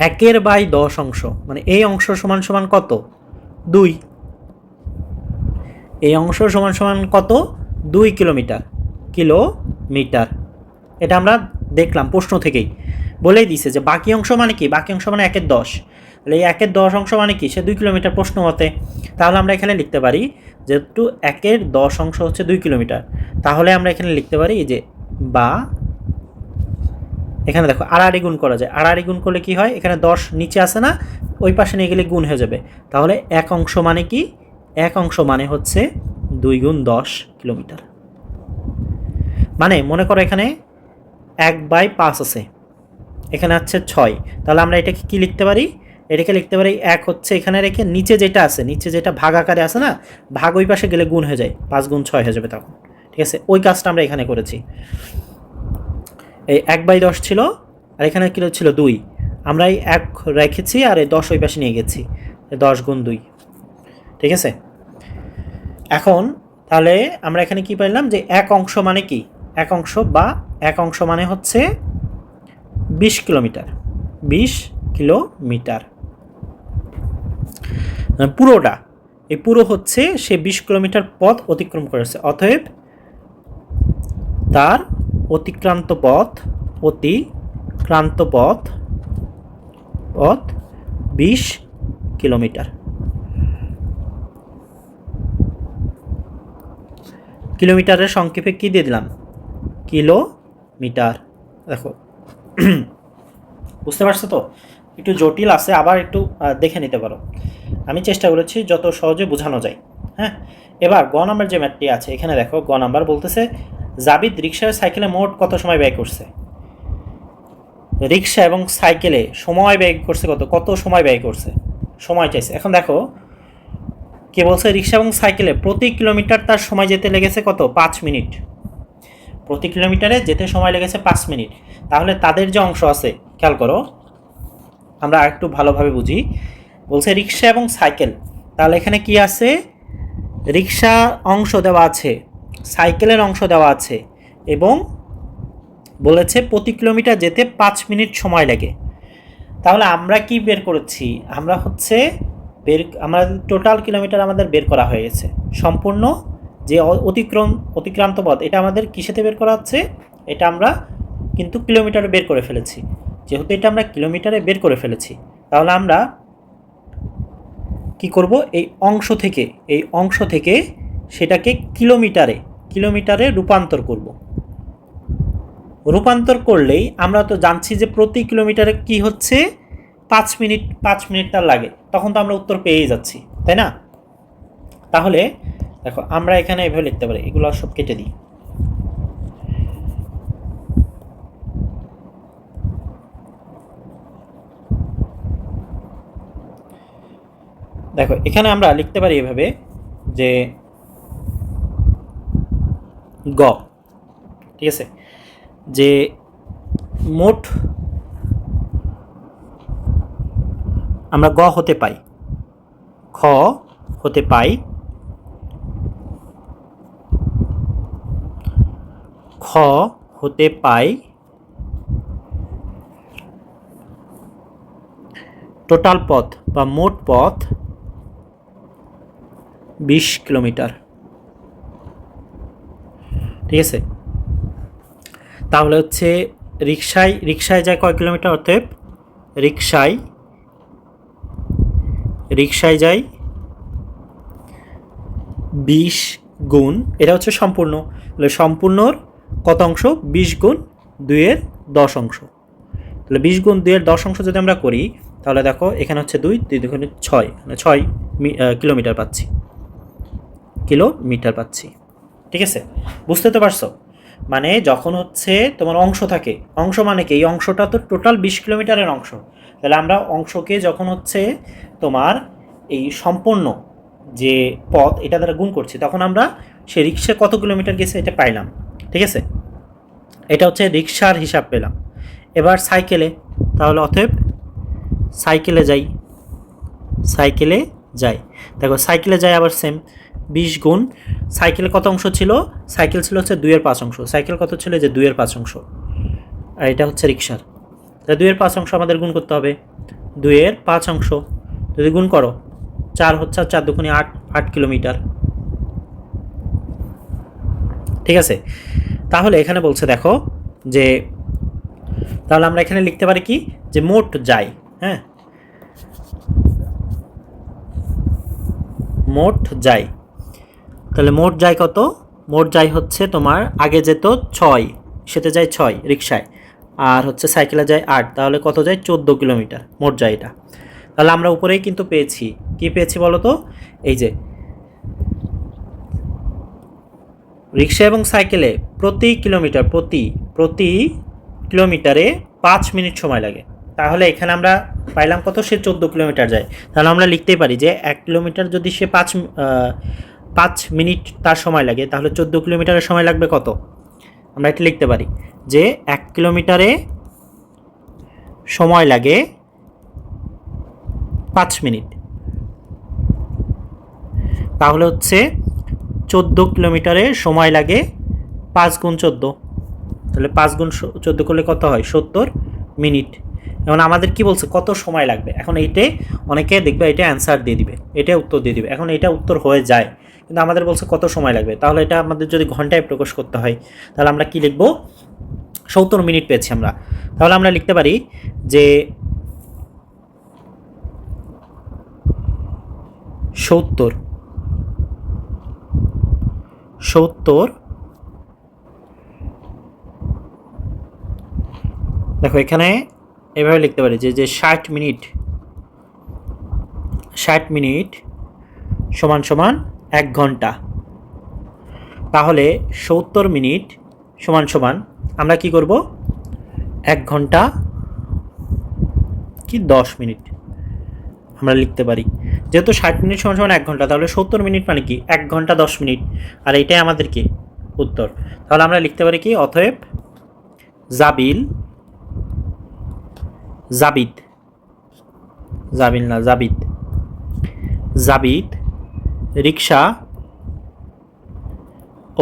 1/10 অংশ, মানে এই অংশ সমান সমান কত, 2, এই অংশ সমান সমান কত, 2 কিলোমিটার, এটা আমরা দেখলাম প্রশ্ন থেকেই বলেই দিছে যে বাকি অংশ মানে কি, বাকি অংশ মানে 1/10, তাহলে এই 1/10 অংশ মানে কি, সে 2 কিলোমিটার প্রশ্ন মতে। তাহলে আমরা এখানে লিখতে পারি যেহেতু 1/10 অংশ হচ্ছে 2 কিলোমিটার, তাহলে আমরা এখানে লিখতে পারি যে বা, এখানে দেখো আড়াআড়ি গুণ করা যায়, আড়াআড়ি গুণ করলে কি হয়, এখানে 10 নিচে আসে না, ওই পাশে নিয়ে গেলে গুণ হয়ে যাবে। তাহলে এক অংশ মানে কি, এক অংশ মানে হচ্ছে 2 গুণ 10 কিলোমিটার। মানে মনে করো এখানে 1/5 আছে, এখানে আছে 6, তাহলে আমরা এটাকে কি লিখতে পারি, এটাকে লিখতে পারি 1 হচ্ছে এখানে রেখে নিচে যেটা আছে, নিচে যেটা ভাগ আকারে আছে না, ভাগ ওই পাশে গেলে গুণ হয়ে যায়, 5 গুণ 6 হয়ে যাবে তখন, ঠিক আছে। ওই কাজটা আমরা এখানে করেছি, এই 1/10 ছিল আর এখানে কি ছিল 2, আমরা এই 1 রেখেছি আর এই 10 ওই পাশে নিয়ে গেছি, 10 গুণ 2, ঠিক আছে। এখন তাহলে আমরা এখানে কি পাইলাম যে এক অংশ মানে কি, এক অংশ বা এক অংশ মানে হচ্ছে 20 কিলোমিটার, 20 কিলোমিটার পুরোটা, এই পুরো হচ্ছে সে 20 কিলোমিটার পথ অতিক্রম করেছে, অতএব তার অতিক্রান্ত পথ 20 কিলোমিটার। কিলোমিটারের সংক্ষেপে কি দিয়ে দিলাম, কিলোমিটার। দেখো বুঝতে পারছো তো, একটু জটিল আছে, আবার একটু দেখে নিতে পারো, আমি চেষ্টা করেছি যত সহজে বোঝানো যায়। হ্যাঁ, এবার গ নাম্বার যে ম্যাথটি আছে এখানে দেখো, গ নাম্বার বলতেছে জাবিদ রিক্সা সাইকেলে মোট কত সময় ব্যয় করছে, রিক্সা এবং সাইকেলে সময় ব্যয় করছে কত সময় ব্যয় করছে, সময় চাইছে। এখন দেখো কে বলছে, রিক্সা এবং সাইকেলে প্রতি কিলোমিটার তার সময় যেতে লেগেছে কত, 5 মিনিট, প্রতি কিলোমিটারে যেতে সময় লেগেছে 5 মিনিট। তাহলে তাদের যে অংশ আছে খেয়াল করো, আমরা আরেকটু ভালোভাবে বুঝি, বলছে রিক্সা এবং সাইকেল, তাহলে এখানে কি আছে, রিক্সা অংশ দেওয়া আছে, সাইকেলের অংশ দেওয়া আছে, এবং বলেছে প্রতি কিলোমিটার যেতে 5 মিনিট সময় লাগে। তাহলে আমরা কি বের করেছি, আমরা হচ্ছে আমরা টোটাল কিলোমিটার আমাদের বের করা হয়ে গেছে, সম্পূর্ণ যে অতিক্রান্ত পথ এটা আমাদের কিসেতে বের করা হচ্ছে, এটা আমরা কিন্তু কিলোমিটারে বের করে ফেলেছি। যেহেতু এটা আমরা কিলোমিটারে বের করে ফেলেছি, তাহলে আমরা কি করব, এই অংশ থেকে সেটাকে কিলোমিটারে রূপান্তর করব। রূপান্তর করলেই আমরা তো জানছি যে প্রতি কিলোমিটারে কি হচ্ছে 5 মিনিট তার লাগে, তখন তো আমরা উত্তর পেয়েই যাচ্ছি, তাই না। তাহলে দেখো আমরা এখানে এভাবে লিখতে পারি, এগুলো সব কেটে দিই, দেখো এখানে আমরা লিখতে পারি এভাবে যে গ, ঠিক আছে, যে মোট আমরা গ হতে পাই, খ হতে পাই, খ হতে পাই টোটাল পথ বা মোট পথ 20 কিলোমিটার। ঠিক আছে, তাহলে হচ্ছে রিক্সায় যায় কয় কিলোমিটার? অতএব রিক্সায় যায় 20 গুণ, এটা হচ্ছে সম্পূর্ণ, তাহলে সম্পূর্ণর কত অংশ? 20 গুণ 2-এর 10 অংশ। তাহলে 20 গুণ 2-এর 10 অংশ যদি আমরা করি, তাহলে দেখো এখানে হচ্ছে 2 দুগুণে 6, মানে 6 কিলোমিটার পাচ্ছি। ঠিক আছে, বুঝতে তো পারছো? মানে যখন হচ্ছে তোমার অংশ থাকে, অংশ মানে কি? এই অংশটা তো টোটাল 20 কিলোমিটারের অংশ। তাহলে আমরা অংশকে যখন হচ্ছে তোমার এই সম্পূর্ণ যে পথ এটা দ্বারা গুণ করছি, তখন আমরা সে রিক্সা কত কিলোমিটার গেছে এটা পাইলাম। ঠিক আছে, এটা হচ্ছে রিক্সার হিসাব পেলাম। এবার সাইকেলে, তাহলে অতএব সাইকেলে যাই। দেখো সাইকেলে যাই আবার সেম 20 গুণ, সাইকেলে কত অংশ ছিল? সাইকেল ছিল হচ্ছে 2-এর 5 অংশ। সাইকেল কত ছিল? যে 2-এর 5 অংশ। আর এটা হচ্ছে রিক্সার, তাহলে 2-এর 5 অংশ আমাদের গুণ করতে হবে। 2-এর 5 অংশ যদি গুণ করো, 4 হচ্ছে 4 দুগুণে 8 কিলোমিটার। ঠিক আছে, তাহলে এখানে বলছে দেখো যে, তাহলে আমরা এখানে লিখতে পারি কি? যে মোট যায়, হ্যাঁ, মোট যায়। তাহলে মোট যায় কত? মোট যায় হচ্ছে তোমার আগে যেত 6, সেতে যায় 6 রিক্সায়, আর হচ্ছে সাইকেলে যায় 8, তাহলে কত যায়? 14 কিলোমিটার মোট যায় এটা। তাহলে আমরা উপরেই কিন্তু পেয়েছি, কি পেয়েছি বলো তো? এই যে রিক্সা এবং সাইকেলে প্রতি কিলোমিটারে 5 মিনিট সময় লাগে। তাহলে এখানে আমরা পাইলাম কত? সে 14 কিলোমিটার যায়। তাহলে আমরা লিখতেই পারি যে 1 কিলোমিটার যদি সে 5 মিনিট তার সময় লাগে, তাহলে 14 কিলোমিটারের সময় লাগবে কত? আমরা এটা লিখতে পারি যে 1 কিলোমিটারে সময় লাগে 5 মিনিট। তাহলে হচ্ছে 14 কিলোমিটারে সময় লাগে 5 গুণ 14, তাহলে 5 গুণ 14 করলে কত হয়? 70 মিনিট। এখন আমাদের কি বলছে? কত সময় লাগবে। এখন এইটাই অনেকে দেখবে এটা অ্যান্সার দিয়ে দিবে, এটা উত্তর দিয়ে দিবে। এখন এটা উত্তর হয়ে যায়, কিন্তু আমাদের বলছে কত সময় লাগবে। তাহলে এটা আমাদের যদি ঘন্টায় প্রকাশ করতে হয়, তাহলে আমরা কি লিখব? 70 মিনিট পেয়েছি আমরা। তাহলে আমরা লিখতে পারি যে 70 দেখো এখানে এভাবে লিখতে পারি যে 60 মিনিট সমান 1 ঘন্টা। তাহলে 70 মিনিট সমান আমরা কি করব? 1 ঘন্টা কি 10 মিনিট আমরা লিখতে পারি। যেহেতু 60 মিনিট সমান 1 ঘন্টা, তাহলে 70 মিনিট মানে কি? 1 ঘন্টা 10 মিনিট, আর এইটাই আমাদের কি উত্তর। তাহলে আমরা লিখতে পারি কি? অতএব জাবিদ রিক্সা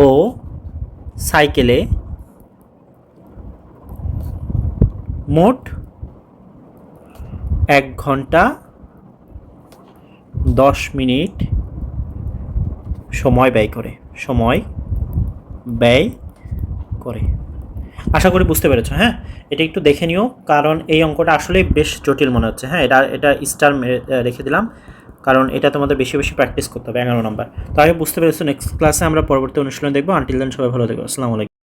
ও সাইকেলে মোট 1 ঘন্টা 10 মিনিট সময় ব্যয় করে। আশা করি বুঝতে পেরেছো। হ্যাঁ, এটা একটু দেখে নিও, কারণ এই অঙ্কটা আসলে বেশ জটিল মনে হচ্ছে। হ্যাঁ, এটা স্টার রেখে দিলাম, কারণ এটা তোমাদের বেশি প্র্যাকটিস করতে হবে। 11 নম্বর। তো আগে বুঝতে পেরেছো। নেক্সট ক্লাসে আমরা পরবর্তী অনুশীলন দেখবো। আনটিল দেন সবাই ভালো থেকো। আসসালামু আলাইকুম।